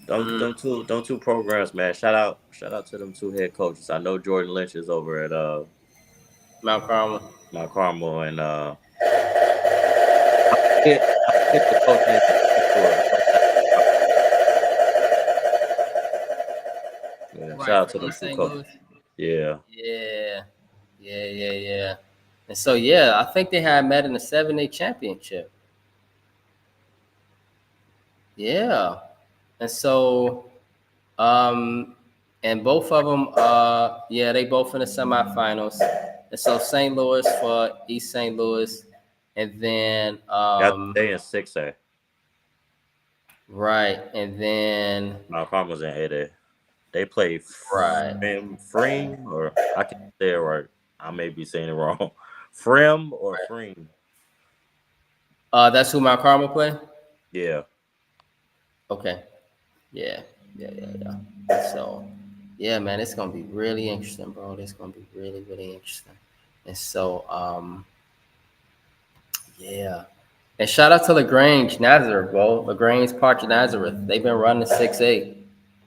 them two programs, man. Shout out to them two head coaches. I know Jordan Lynch is over at Mount Carmel. Mount Carmel, and I forget the coach name before. Yeah, shout out to them two coaches. Yeah. Yeah. And so yeah, I think they had met in the 7A championship. Yeah. And so and both of them they both in the semifinals. And so St. Louis for East St. Louis, and then They in 6A. right, and then Mount Carmel's in 8A. They play Freem, or I can say it right. I may be saying it wrong. Frem or Freem? that's who Mount Carmel play? Yeah. Okay. Yeah. So, yeah, man, it's gonna be really interesting, bro. It's gonna be really, really interesting. And so, yeah. And shout out to LaGrange Nazareth, bro. LaGrange Park Nazareth. They've been running 6A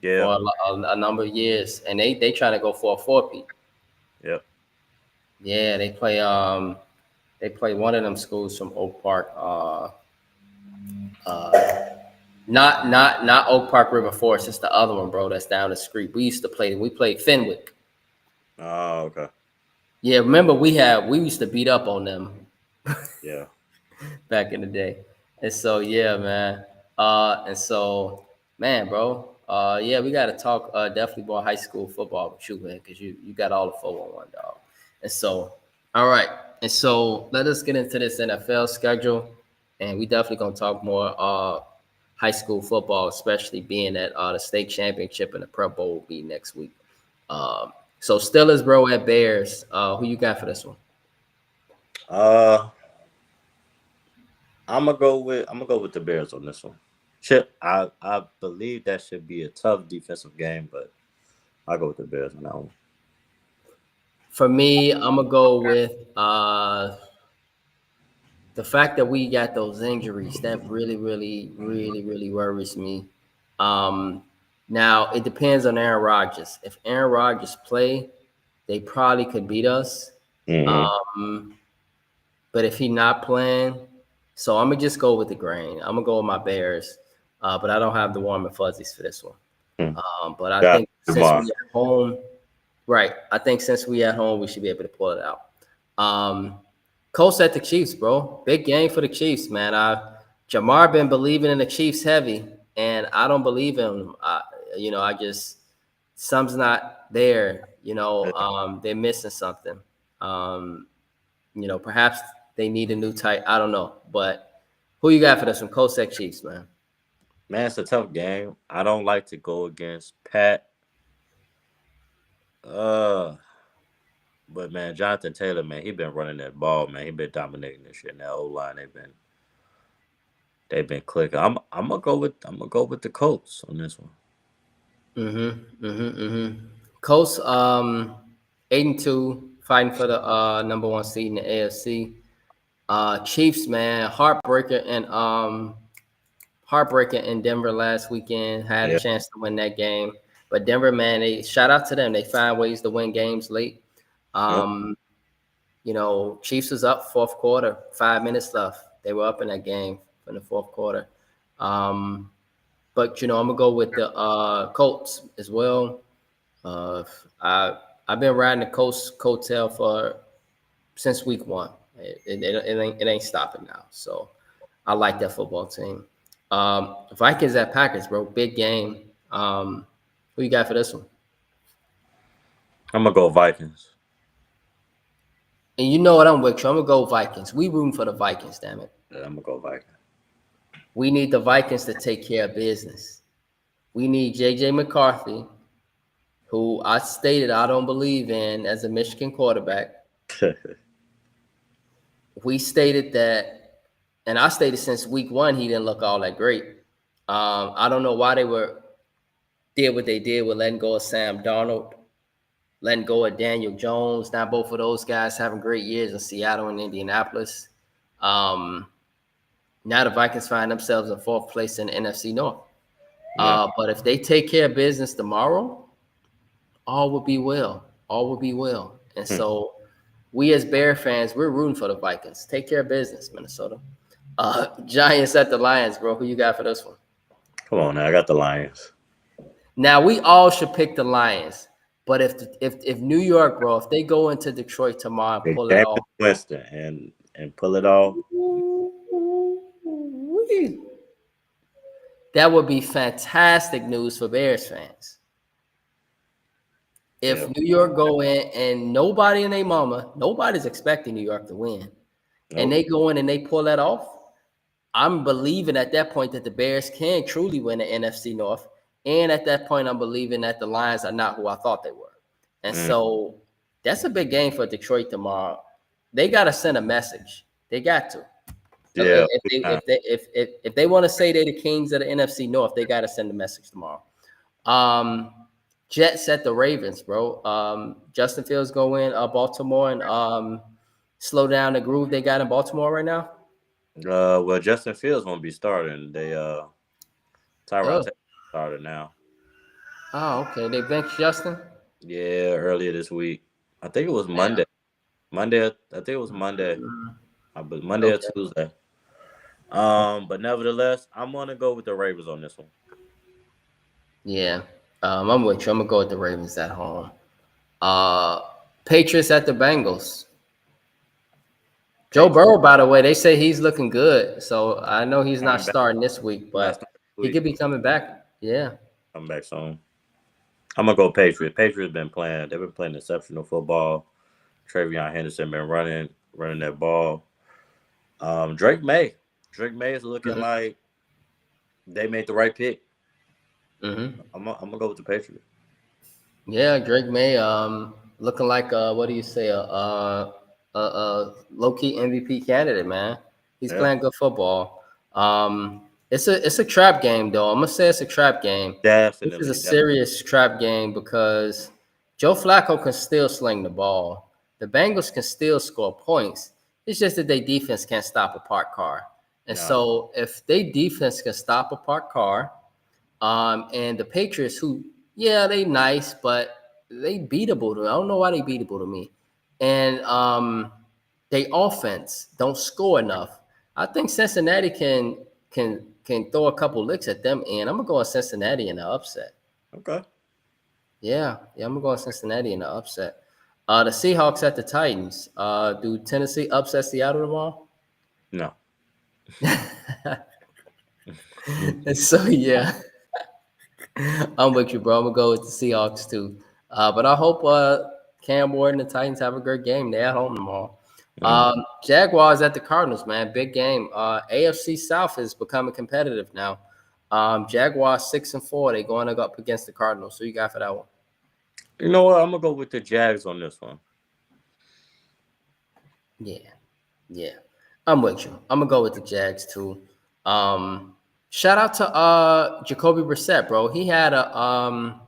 for a number of years, and they trying to go for a 4P. Yep. Yeah, they play one of them schools from Oak Park. Not Oak Park River Forest. It's the other one, bro. That's down the street. We played Fenwick. Oh, okay. Yeah, remember we used to beat up on them. Yeah. Back in the day. And so yeah, man. And so man, bro. Yeah, we gotta talk definitely more high school football with you, man, because you got all the 411, dog. And so, all right. And so let us get into this NFL schedule. And we definitely gonna talk more high school football, especially being at the state championship and the Pro Bowl will be next week. So Steelers, bro, at Bears. Who you got for this one? I'm gonna go with the Bears on this one. Chip, I believe that should be a tough defensive game, but I'll go with the Bears on that one. For me, I'm gonna go with the fact that we got those injuries. That really, really, really, really worries me. Now it depends on Aaron Rodgers. If Aaron Rodgers play, they probably could beat us. Mm-hmm. But if he's not playing, so I'm gonna just go with the grain. I'm gonna go with my Bears, but I don't have the warm and fuzzies for this one. But I think since we at home, right? I think since we at home, we should be able to pull it out. Colts at the Chiefs, bro. Big game for the Chiefs, man. Jamar been believing in the Chiefs heavy, and I don't believe him. I just something's not there. They're missing something. Perhaps they need a new type. I don't know. But who you got for this one? Colts at Chiefs, man. Man, it's a tough game. I don't like to go against Pat. But man, Jonathan Taylor, man, he been running that ball, man. He been dominating this shit. That O-line, they've been clicking. I'm gonna go with the Colts on this one. Colts 8-2, fighting for the number 1 seed in the AFC. Chiefs, man, heartbreaker in Denver last weekend. Had a chance to win that game, but Denver, man, they shout out to them. They find ways to win games late. Chiefs was up fourth quarter, 5 minutes left. They were up in that game in the fourth quarter. But I'm gonna go with the Colts as well. I've been riding the Colts coattail since week 1. It ain't stopping now. So I like that football team. Vikings at Packers, bro. Big game. Who you got for this one? I'm gonna go Vikings. And you know what? I'm with you. I'm gonna go Vikings. We rooting for the Vikings. Damn it. Yeah, I'm gonna go Vikings. We need the Vikings to take care of business. We need JJ McCarthy, who I stated I don't believe in as a Michigan quarterback. We stated that, and I stated since week one he didn't look all that great. I don't know why they did what they did with letting go of Sam Darnold, letting go of Daniel Jones. Now both of those guys having great years in Seattle and Indianapolis. Now the Vikings find themselves in fourth place in the NFC North. Yeah. But if they take care of business tomorrow, all will be well. All will be well. And so we as Bear fans, we're rooting for the Vikings. Take care of business, Minnesota. Giants at the Lions, bro. Who you got for this one? Come on now, I got the Lions. Now we all should pick the Lions. But if New York, bro, if they go into Detroit tomorrow and pull it off, Winston and pull it off, that would be fantastic news for Bears fans. If New York go in and nobody in their mama, nobody's expecting New York to win, and they go in and they pull that off, I'm believing at that point that the Bears can truly win the NFC North. And at that point, I'm believing that the Lions are not who I thought they were. And so that's a big game for Detroit tomorrow. They got to send a message. They got to. Yeah. If they want to say they're the kings of the NFC North, they got to send a message tomorrow. Jets at the Ravens, bro. Justin Fields go in Baltimore and slow down the groove they got in Baltimore right now. Well, Justin Fields won't be starting. They Tyrod Taylor started now. Oh, okay. They benched Justin. Yeah, earlier this week. I think it was Monday. I think it was Monday. But Monday or Tuesday. But nevertheless, I'm gonna go with the Ravens on this one. Yeah. I'm with you. I'm gonna go with the Ravens at home. Patriots at the Bengals. Joe Burrow, by the way, they say he's looking good. So I know he's not starting this week, but he could be coming back. Yeah. Come back soon. I'm gonna go Patriots. Patriots been playing. They've been playing exceptional football. Travion Henderson been running that ball. Drake May is looking like they made the right pick. I'm gonna go with the Patriots. Yeah, Drake May, looking like what do you say, a low-key MVP candidate, man. He's playing good football. It's a trap game though. I'm gonna say it's a trap game. Definitely. This is a serious trap game because Joe Flacco can still sling the ball. The Bengals can still score points. It's just that their defense can't stop a parked car. And so if they defense can stop a parked car, and the Patriots, who, they nice, but they beatable to me. I don't know why they beatable to me. And they offense don't score enough. I think Cincinnati can throw a couple licks at them, and I'm gonna go with Cincinnati in the upset. Okay. Yeah, I'm gonna go with Cincinnati in the upset. The Seahawks at the Titans. Do Tennessee upset Seattle tomorrow? No. And so I'm with you, bro. I'm gonna go with the Seahawks too. But I hope Cam Ward and the Titans have a great game. They're at home tomorrow. Jaguars at the Cardinals, man. Big game. AFC South is becoming competitive now. Jaguars 6-4. They're going up against the Cardinals. So you got for that one? You know what? I'm gonna go with the Jags on this one. Yeah. I'm with you. I'm gonna go with the Jags too. Shout out to Jacoby Brissett, bro. He had a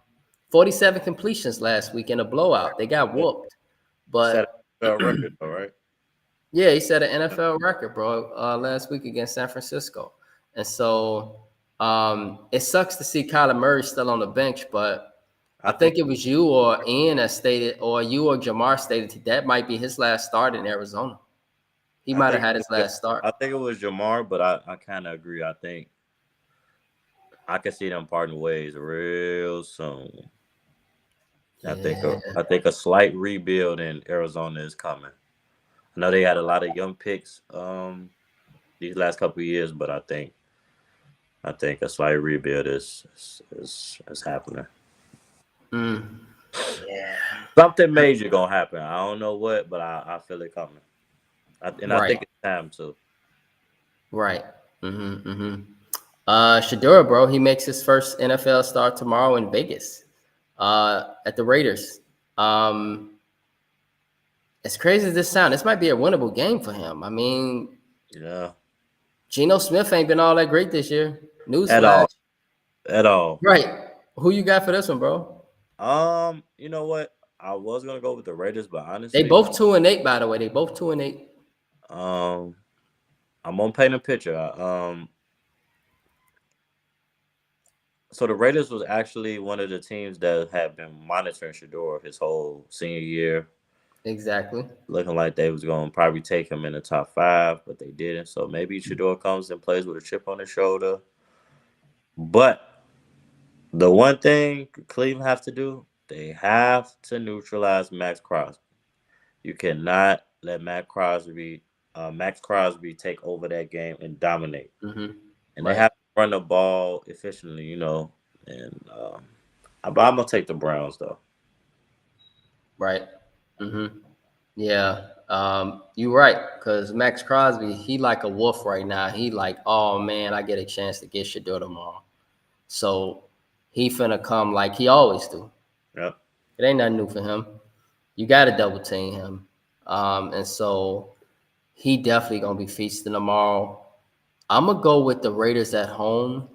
47 completions last week in a blowout. They got whooped, but record, all right. Yeah, he set an NFL record, bro, last week against San Francisco. And so it sucks to see Kyler Murray still on the bench, but I think it was you or Ian that stated, or you or Jamar stated that might be his last start in Arizona. He might have had his last start. I think it was Jamar, but I kind of agree. I think I can see them parting ways real soon. I think a slight rebuild in Arizona is coming. I know they had a lot of young picks these last couple of years, but I think a slight rebuild is happening. Yeah. Something major gonna happen. I don't know what, but I feel it coming. I Right. think it's time to. Right. Shadura, bro, he makes his first NFL start tomorrow in Vegas, at the Raiders. As crazy as this sounds, this might be a winnable game for him. I mean, Yeah. Geno Smith ain't been all that great this year. At Newsflash. all. At all. Right. Who you got for this one, bro? You know what? I was gonna go with the Raiders, but They honestly, both 2-8, by the way. They both 2-8. I'm gonna paint a picture. So the Raiders was actually one of the teams that had been monitoring Shador his whole senior year, Exactly. looking like they was gonna probably take him in the top 5, but they didn't. So maybe Shador comes and plays with a chip on his shoulder. But the one thing Cleveland have to do, they have to neutralize Max Crosby. You cannot let Max Crosby take over that game and dominate. And they Right. have to run the ball efficiently, And I'm gonna take the Browns though. Right. Yeah. You're right. Because Max Crosby, he like a wolf right now. He like, oh man, I get a chance to get Shador tomorrow. So he finna come like he always do. Yep. It ain't nothing new for him. You got to double team him. And so he definitely going to be feasting tomorrow. I'm going to go with the Raiders at home.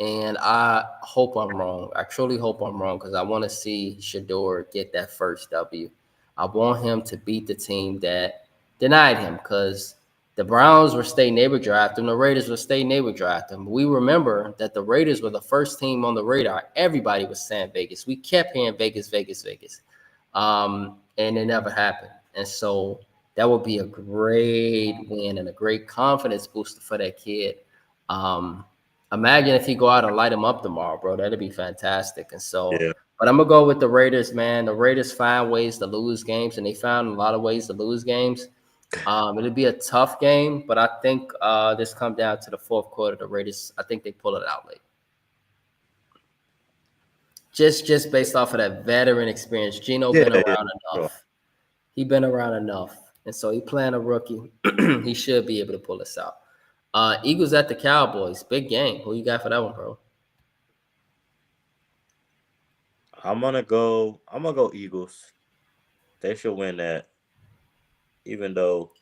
And I hope I'm wrong. I truly hope I'm wrong because I want to see Shador get that first W. I want him to beat the team that denied him because the Browns were state neighbor draft him. The Raiders were state neighbor draft him. We remember that the Raiders were the first team on the radar. Everybody was saying Vegas. We kept hearing Vegas, Vegas, Vegas. And it never happened. And so that would be a great win and a great confidence booster for that kid. Imagine if he go out and light him up tomorrow, bro. That'd be fantastic. And so, Yeah. but I'm gonna go with the Raiders, man. The Raiders find ways to lose games, and they found a lot of ways to lose games. It'll be a tough game, but I think this come down to the fourth quarter. The Raiders, I think they pull it out late. Just based off of that veteran experience. Geno Yeah, been yeah. around Sure. enough. He been around enough, and so he playing a rookie. He should be able to pull this out. Eagles at the Cowboys, big game. Who you got for that one, bro? I'm gonna go Eagles. They should win that, even though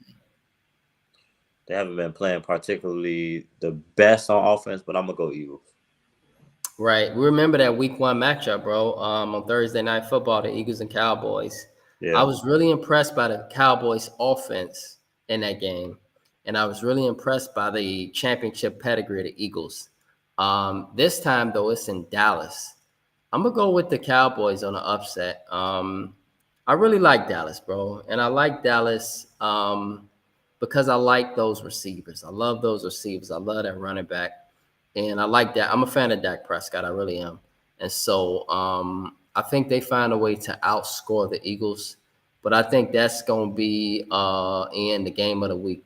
they haven't been playing particularly the best on offense, but I'm gonna go Eagles. Right. We remember that week 1 matchup, bro. On Thursday Night Football, the Eagles and Cowboys. Yeah. I was really impressed by the Cowboys offense in that game. And I was really impressed by the championship pedigree of the Eagles. This time, though, it's in Dallas. I'm going to go with the Cowboys on the upset. I really like Dallas, bro. And I like Dallas because I like those receivers. I love those receivers. I love that running back. And I like that. I'm a fan of Dak Prescott. I really am. And so I think they find a way to outscore the Eagles. But I think that's going to be in the game of the week.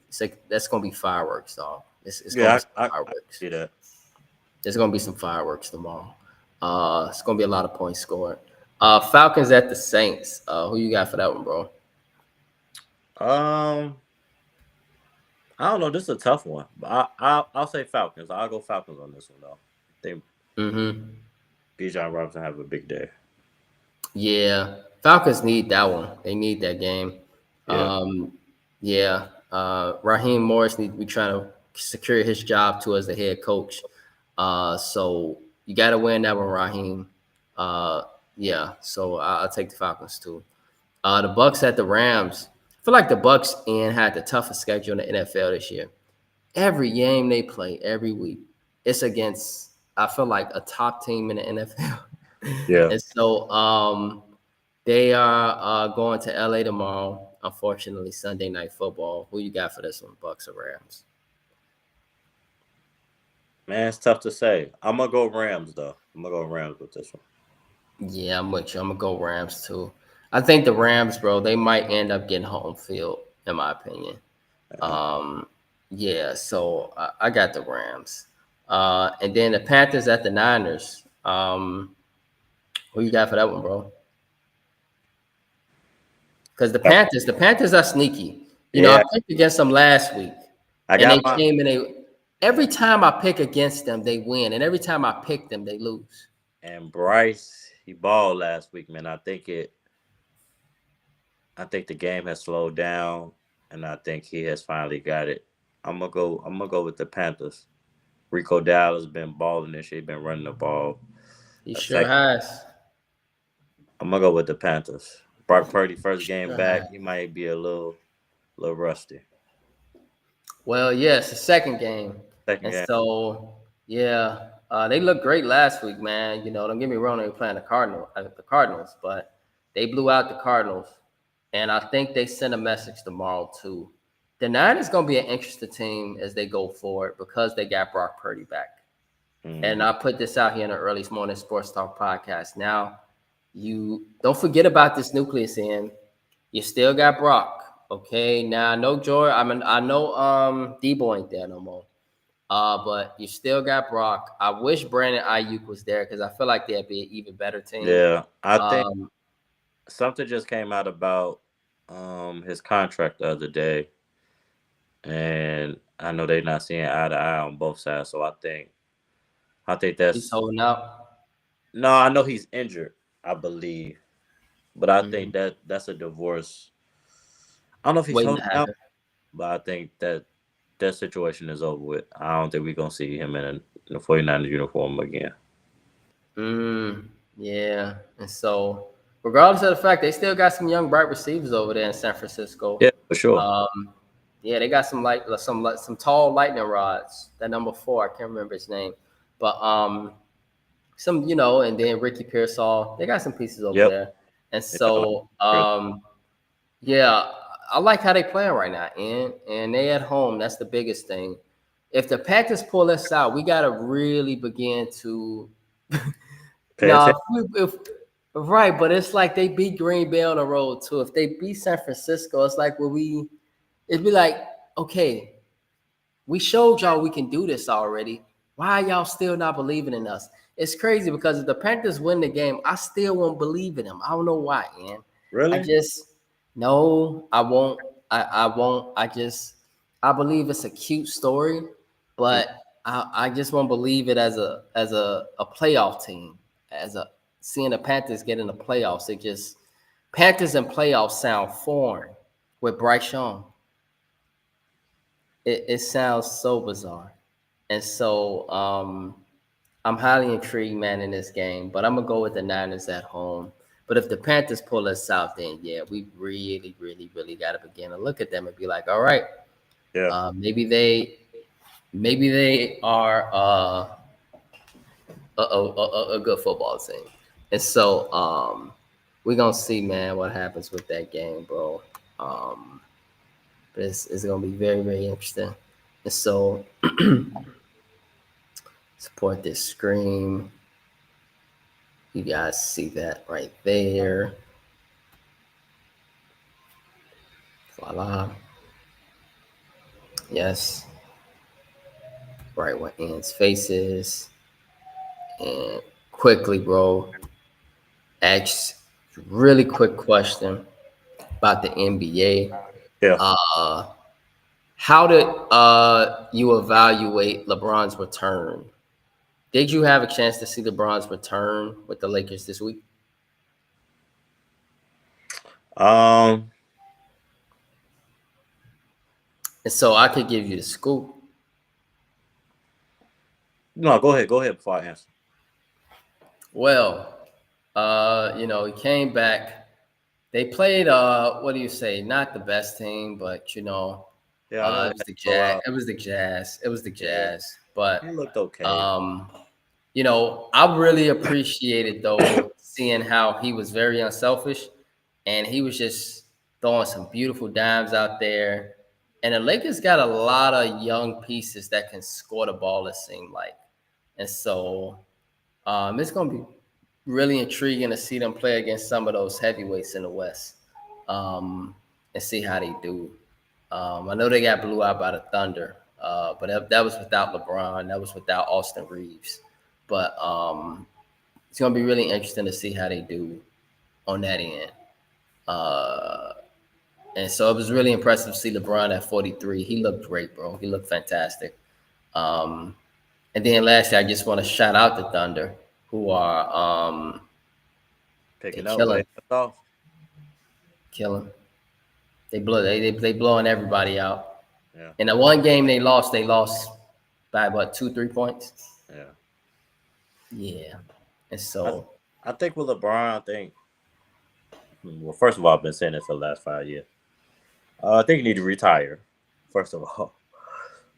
That's going to be fireworks, dog. It's going to be some fireworks. I see that. There's going to be some fireworks tomorrow. It's going to be a lot of points scored. Falcons at the Saints. Who you got for that one, bro? I don't know. This is a tough one, but I'll say Falcons. I'll go Falcons on this one though. They Bijan Robinson have a big day. Yeah, Falcons need that one. They need that game. Yeah. Raheem Morris needs to be trying to secure his job too as the head coach. So you got to win that one, Raheem. So I'll take the Falcons too. The Bucks at the Rams. I feel like the Bucks had the toughest schedule in the NFL this year. Every game they play, every week, it's against, I feel like, a top team in the NFL. Yeah. And so they are going to LA tomorrow. Unfortunately, Sunday Night Football. Who you got for this one, Bucks or Rams? Man, it's tough to say. I'm gonna go Rams though. I'm gonna go Rams with this one. Yeah, I'm with you. I'm gonna go Rams too. I think the Rams, bro, they might end up getting home field, in my opinion. So I got the Rams. And then the Panthers at the Niners. Who you got for that one, bro? because the Panthers are sneaky. You know, Yeah, I picked against them last week, I and they got my came and every time I pick against them, they win, and every time I pick them, they lose. and Bryce. He balled last week, man. I think the game has slowed down, and I think he has finally got it. I'm gonna go with the Panthers. Rico Dallas been balling this year. He been running the ball. He sure Attack. has. I'm gonna go with the Panthers. Brock Purdy first game Sure back. has. He might be a little rusty. Well, yes, the second game, Second and game. so yeah, they looked great last week, man. You know, don't get me wrong, they were playing the Cardinals, but they blew out the Cardinals, and I think they sent a message tomorrow too. The Niners gonna be an interesting team as they go forward because they got Brock Purdy back. And Mhm. I put this out here in the early morning sports talk podcast. Now, you don't forget about this nucleus in. You still got Brock. Okay. Now I know George. I know Debo ain't there no more. But you still got Brock. I wish Brandon Ayuk was there because I feel like they'd be an even better team. Yeah, I think Um, something just came out about his contract the other day, and I know they're not seeing eye to eye on both sides. So I think he's that's holding out. no. I know he's injured, I believe, but I think Mhm. that's a divorce. I don't know if he's Waiting to holding out, happen. but I think that situation is over with. I don't think we're gonna see him in the 49ers uniform again. Yeah. And so, regardless of the fact, they still got some young, bright receivers over there in San Francisco. Yeah, for sure. Yeah, they got some tall lightning rods. That number 4, I can't remember his name, but some and then Ricky Pearsall. They got some pieces over Yep. there, and Yeah, I like so Chris. yeah, I like how they playing right now, and they at home. That's the biggest thing. If the Panthers pull us out, we got to really begin to. Pay Now, attention. if right, but it's like they beat Green Bay on the road too. If they beat San Francisco, it's like it'd be like, okay, we showed y'all we can do this already. Why are y'all still not believing in us? It's crazy because if the Panthers win the game, I still won't believe in them. I don't know why, man. I Really? just no, I won't. I won't. I believe it's a cute story, Mm. but I just won't believe it as a playoff team. As a seeing the Panthers get in the playoffs, it just Panthers and playoffs sound foreign with Bryce Young. It sounds so bizarre. And so I'm highly intrigued, man, in this game. But I'm gonna go with the Niners at home. But if the Panthers pull us out, then yeah, we really, really, really got to begin to look at them and be like, all right, Yeah. maybe they are a good football team. And so we're gonna see, man, what happens with that game, bro. But it's gonna be very, very interesting. And so support this screen. You guys see that right there. Voila. Yes. Right where Ian's face is. And quickly, bro, ask really quick question about the NBA. Yeah. How did you evaluate LeBron's return? Did you have a chance to see LeBron's return with the Lakers this week? Um. And so I could give you the scoop. No, go ahead. Go ahead before I answer. Well, he came back. They played what do you say? Not the best team, but Yeah, I know it they was had the to go Jazz. out. It was the Jazz. It was the Yeah, Jazz. But he looked okay. um, I really appreciated though seeing how he was very unselfish and he was just throwing some beautiful dimes out there. And the Lakers got a lot of young pieces that can score the ball, it seemed like. And so it's going to be really intriguing to see them play against some of those heavyweights in the West and see how they do. I know they got blew out by the Thunder, but that was without LeBron. That was without Austin Reeves. But it's going to be really interesting to see how they do on that end. And so it was really impressive to see LeBron at 43. He looked great, bro. He looked fantastic. And then lastly, I just want to shout out the Thunder, who are Picking they up where they killing, left off. killing. They blowing everybody out. Yeah, In the one game they lost by what 2-3 points. yeah. Yeah, and so I think with LeBron, well, first of all, I've been saying it for the last 5 years. I think he need to retire, first of all.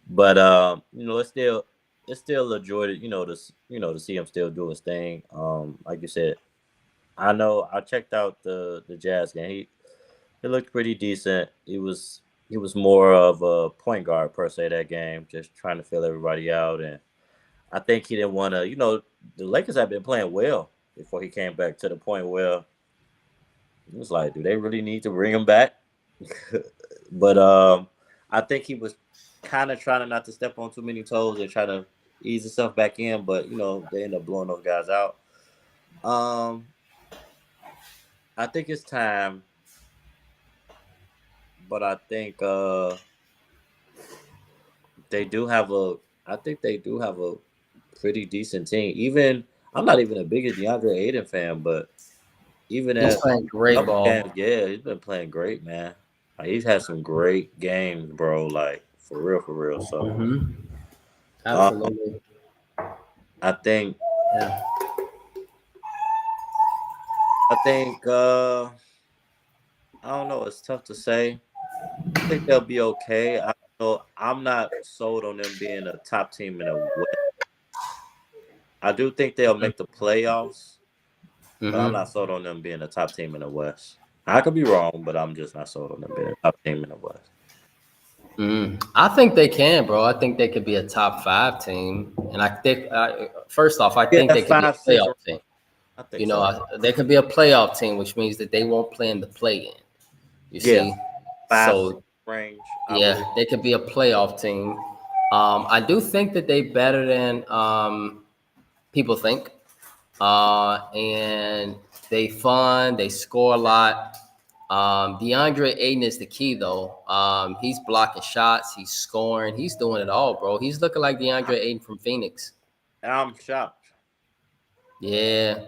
But it's still a joy to to see him still do his thing. Like you said, I know I checked out the Jazz game. He looked pretty decent. He was more of a point guard per se that game, just trying to fill everybody out. And I think he didn't want to. The Lakers have been playing well before he came back to the point where it was like, do they really need to bring him back? But I think he was kind of trying not to step on too many toes and try to ease himself back in. But they end up blowing those guys out. I think it's time, but I think they do have a. I think they do have a pretty decent team. Even I'm not even a biggest DeAndre Ayton fan, but even he's at playing great ball. games, yeah, he's been playing great, man. Like, he's had some great games, bro. Like for real. So Absolutely. I think Yeah. I don't know. It's tough to say. I think they'll be okay. I don't know. I'm not sold on them being a top team in the West. I do think they'll make the playoffs, but I'm not sold on them being a top team in the West. I could be wrong, but I'm just not sold on them being a top team in the West. I think they can, bro. I think they could be a top 5 team, and I think first off, I think they could be a 5, 6, playoff team. I think so. They could be a playoff team, which means that they won't play in the play-in. You Yeah. see, 5 so range. yeah, they could be a playoff team. I do think that they better than people think, and they fun. They score a lot. DeAndre Ayton is the key, though. He's blocking shots. He's scoring. He's doing it all, bro. He's looking like DeAndre Ayton from Phoenix. I'm shocked. Yeah,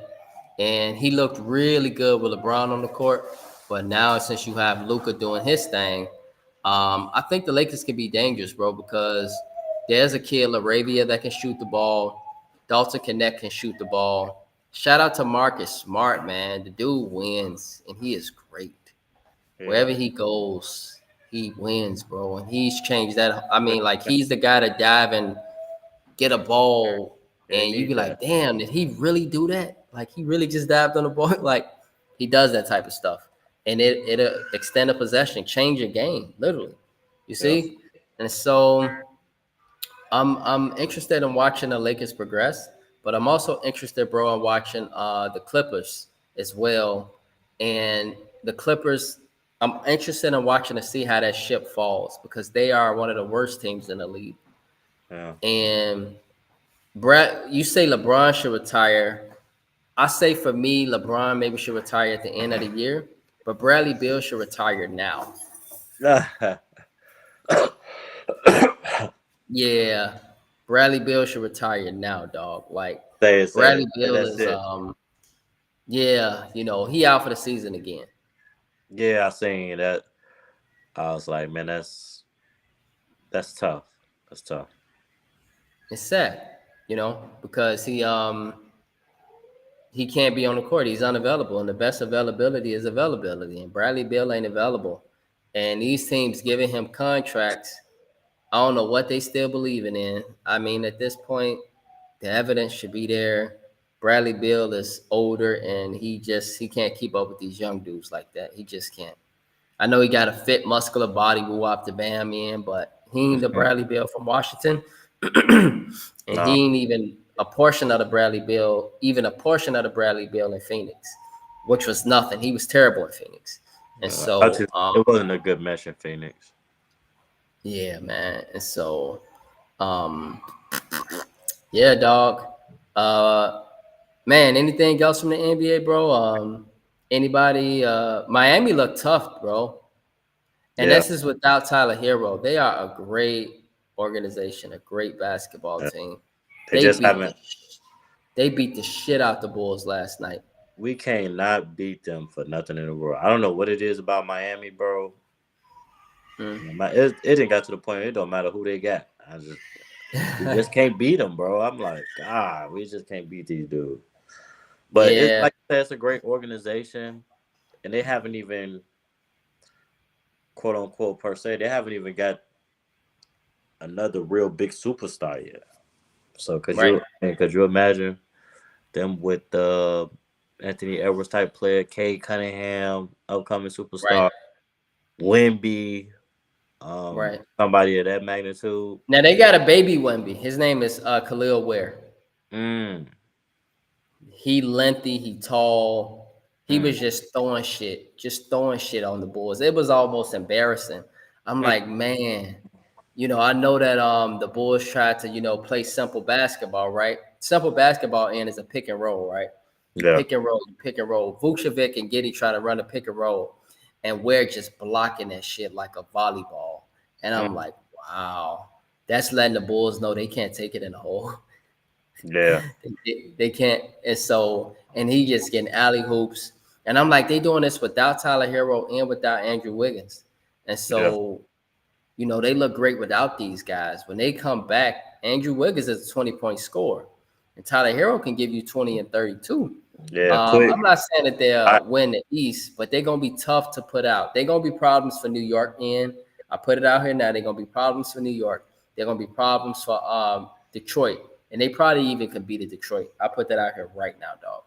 and he looked really good with LeBron on the court. But now, since you have Luka doing his thing, I think the Lakers can be dangerous, bro, because there's a kid, Laravia, that can shoot the ball. Dalton Connect can shoot the ball. Shout out to Marcus Smart, man. The dude wins, and he is great. Yeah. Wherever he goes, he wins, bro. And he's changed that. I mean, like, he's the guy to dive and get a ball, and you be like, damn, did he really do that? Like, he really just dived on the ball? Like, he does that type of stuff. And it'll extend a possession, change your game, literally. You see? And so I'm interested in watching the Lakers progress, but I'm also interested, bro, in watching the Clippers as well. And the Clippers, I'm interested in watching to see how that ship falls, because they are one of the worst teams in the league. Yeah. And Brad, you say LeBron should retire. I say for me, LeBron maybe should retire at the end of the year, but Bradley Beal should retire now. Yeah, Bradley Beal should retire now, dog. Like, Bradley Beal is yeah, he out for the season again. Yeah, I seen that. I was like, man, that's tough. That's tough. It's sad, because he can't be on the court. He's unavailable, and the best availability is availability. And Bradley Beal ain't available, and these teams giving him contracts, I don't know what they still believing in. I mean, at this point, the evidence should be there. Bradley Beal is older, and he can't keep up with these young dudes like that. He just can't. I know he got a fit, muscular body, woo up to Bam in, but he ain't the Bradley Beal from Washington. And he ain't even a portion of the Bradley Beal in Phoenix, which was nothing. He was terrible in Phoenix. And so it wasn't a good mesh in Phoenix. Yeah, man. And so yeah, dog. Man, anything else from the NBA, bro? Anybody? Miami looked tough, bro. And Yeah. this is without Tyler Hero. They are a great organization, a great basketball Yeah. team. They just haven't. They beat the shit out the Bulls last night. We cannot beat them for nothing in the world. I don't know what it is about Miami, bro. It didn't got to the point. It don't matter who they got. We just can't beat them, bro. I'm like, God, we just can't beat these dudes. But it's Yeah, like I said, it's a great organization, and they haven't even, quote unquote, per se, they haven't even got another real big superstar yet. So could you imagine them with the Anthony Edwards type player, Cade Cunningham, upcoming superstar, right, Wemby, right. somebody of that magnitude? Now they got a baby Wemby. His name is Khalil Ware. Mm, He lengthy, he tall. He mm, was just throwing shit on the Bulls. It was almost embarrassing. I'm mm. like, man, I know that the Bulls tried to, play simple basketball, right? Simple basketball is a pick and roll, right? You Yeah. pick and roll, you pick and roll. Vucevic and Giddey try to run a pick and roll, and we're just blocking that shit like a volleyball. And Mm, I'm like, wow, that's letting the Bulls know they can't take it in the hole. yeah. They can't. And he just getting alley hoops. And I'm like, they doing this without Tyler Hero and without Andrew Wiggins. And Yeah. so, they look great without these guys. When they come back, Andrew Wiggins is a 20-point scorer. And Tyler Hero can give you 20 and 32. Yeah. Quick. I'm not saying that I, they'll win the East, but they're going to be tough to put out. They're going to be problems for New York. And I put it out here now. They're going to be problems for New York. They're going to be problems for Detroit. And they probably even could beat Detroit. I put that out here right now, dog.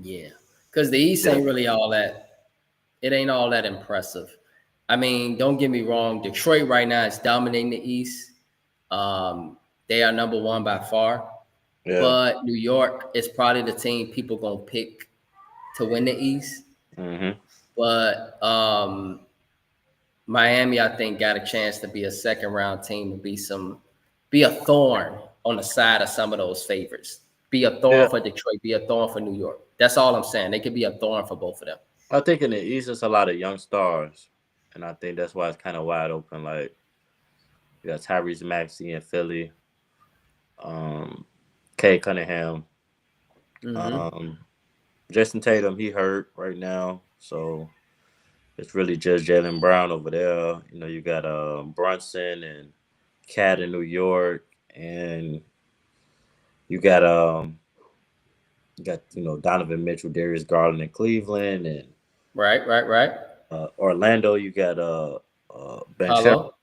Yeah. Because the East ain't really all that. It ain't all that impressive. I mean, don't get me wrong. Detroit right now is dominating the East. They are number one by far. yeah. But New York is probably the team people going to pick to win the East. Mm-hmm. But Miami, I think, got a chance to be a second-round team and be a thorn on the side of some of those favorites. Be a thorn Yeah. for Detroit. Be a thorn for New York. That's all I'm saying. They could be a thorn for both of them. I think in the East, it's a lot of young stars, and I think that's why it's kind of wide open. Like you got Tyrese Maxey in Philly, Cade Cunningham, Mm-hmm. Jason Tatum. He hurt right now, so it's really just Jaylen Brown over there. You got Brunson and Cat in New York, and you got Donovan Mitchell, Darius Garland in Cleveland, and Right. Orlando. You got Banchero. Hello.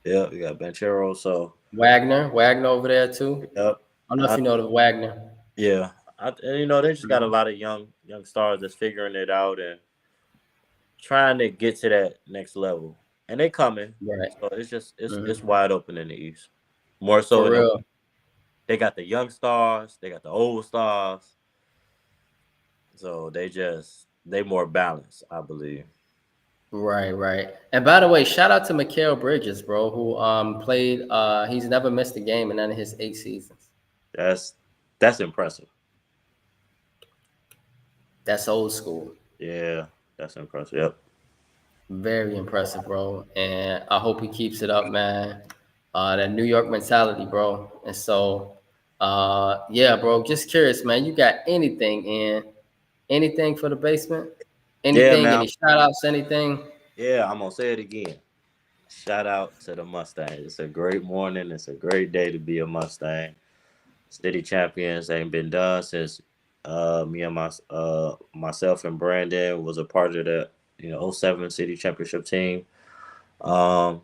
Yeah, you got Banchero. So Wagner over there too. yep. I don't know if you know the Wagner. Yeah, and they just got a lot of young stars that's figuring it out and trying to get to that next level, and they coming. Right. So it's wide open in the East. More so, For real. they got the young stars, they got the old stars. So they more balanced, I believe. Right. And by the way, shout out to Mikal Bridges, bro, who played. He's never missed a game in none of his 8 seasons. That's impressive. That's old school. Yeah, that's impressive. Yep. Very impressive, bro. And I hope he keeps it up, man. That New York mentality, bro. And so, yeah, bro. Just curious, man. You got anything for the basement? Anything? man. Any shout outs? Anything? Yeah, I'm gonna say it again. Shout out to the Mustangs. It's a great morning. It's a great day to be a Mustang. City champions ain't been done since me and myself and Brandon was a part of the 07 city championship team. Happy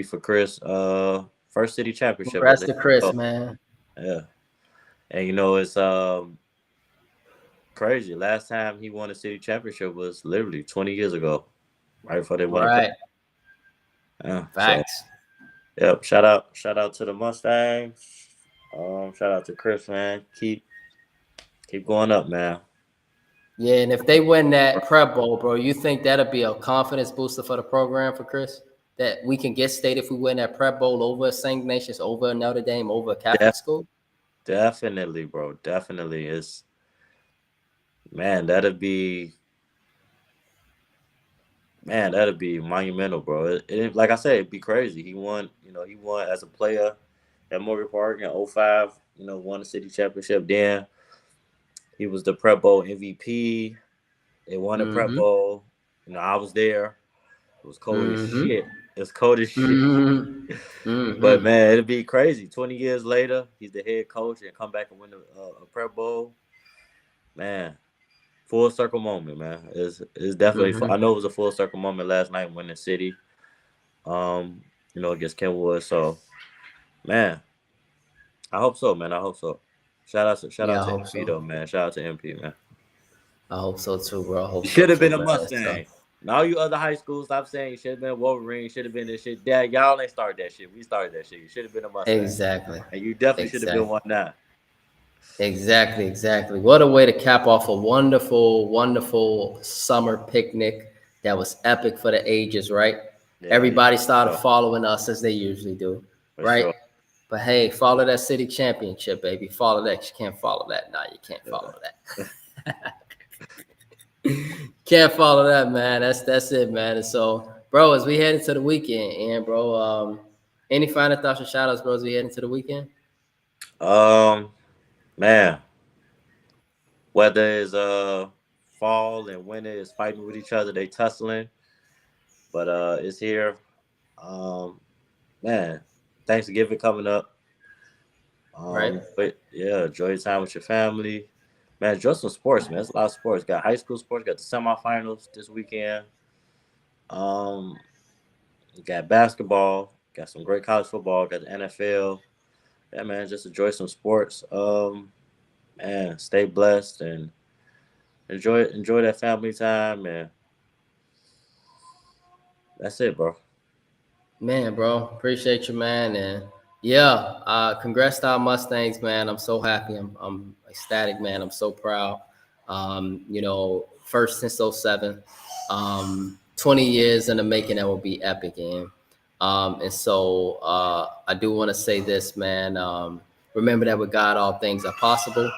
for Chris. First city championship. Congrats to Chris, man. Yeah, and it's crazy. Last time he won a city championship was literally 20 years ago, right before they won. Right. Yeah. Facts. So, yep. Shout out to the Mustangs. Shout out to Chris, man. Keep going up, man. Yeah, and if they win that Prep Bowl, bro, you think that'll be a confidence booster for the program for Chris? That we can get state if we win that Prep Bowl over St. Ignatius, over Notre Dame, over a Catholic school? Definitely, bro. Definitely is. Man, that'll be Man, that'd be monumental, bro. Like I said, it'd be crazy. He won as a player at Morgan Park in '05. Won the city championship. Then he was the Prep Bowl MVP. They won the Prep Mm-hmm. Bowl. I was there. It was cold as Mm-hmm. shit. It was cold as shit. Mm-hmm. But Mm-hmm. man, it'd be crazy. 20 years later, he's the head coach and come back and win a Prep Bowl. Man, full circle moment, man. It's definitely. I Mm-hmm. know it was a full circle moment last night winning City. Um, against Kenwood. So, man, I hope so, man. I hope so. Shout Yeah, out I to hope MP though, so. man. Shout out to MP, man. I hope so too, bro. I hope You so should have too, been a man. So Mustang. Now you other high schools, stop saying you should have been Wolverine. Should have been this shit. Dad, y'all ain't started that shit. We started that shit. You should have been a Mustang, exactly. and you definitely should have been Exactly. one now. Exactly, exactly. What a way to cap off a wonderful, wonderful summer picnic that was epic for the ages, right? Yeah, yeah, Everybody for started sure. following us as they usually do, For right? sure. But hey, follow that city championship, baby. Follow that. You can't follow that. Nah, you can't follow that. Can't follow that, man. That's it, man. And so, bro, as we head into the weekend, and bro, any final thoughts or shout outs, bro, as we head into the weekend? Man, whether it's fall and winter is fighting with each other, they tussling, but it's here. Um, man, Thanksgiving coming up. Right? But yeah, enjoy your time with your family. Man, enjoy some sports, man. It's a lot of sports. Got high school sports, got the semifinals this weekend. Um, got basketball, got some great college football, got the NFL. Yeah, man, just enjoy some sports. Man, stay blessed and enjoy that family time, and that's it, bro. Man, bro, appreciate you, man. And yeah, congrats to our Mustangs, man. I'm so happy. I'm ecstatic, man. I'm so proud. First since '07, 20 years in the making, that will be epic. And so I do want to say this, man. Remember that with God, all things are possible.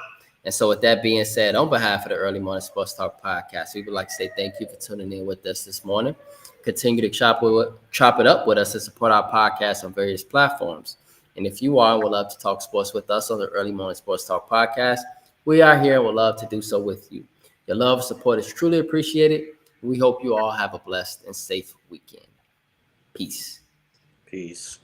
And so, with that being said, on behalf of the Early Morning Sports Talk podcast, we would like to say thank you for tuning in with us this morning. Continue to chop it up with us and support our podcast on various platforms. And if you are and would love to talk sports with us on the Early Morning Sports Talk podcast, we are here and would love to do so with you. Your love and support is truly appreciated. We hope you all have a blessed and safe weekend. Peace. Peace.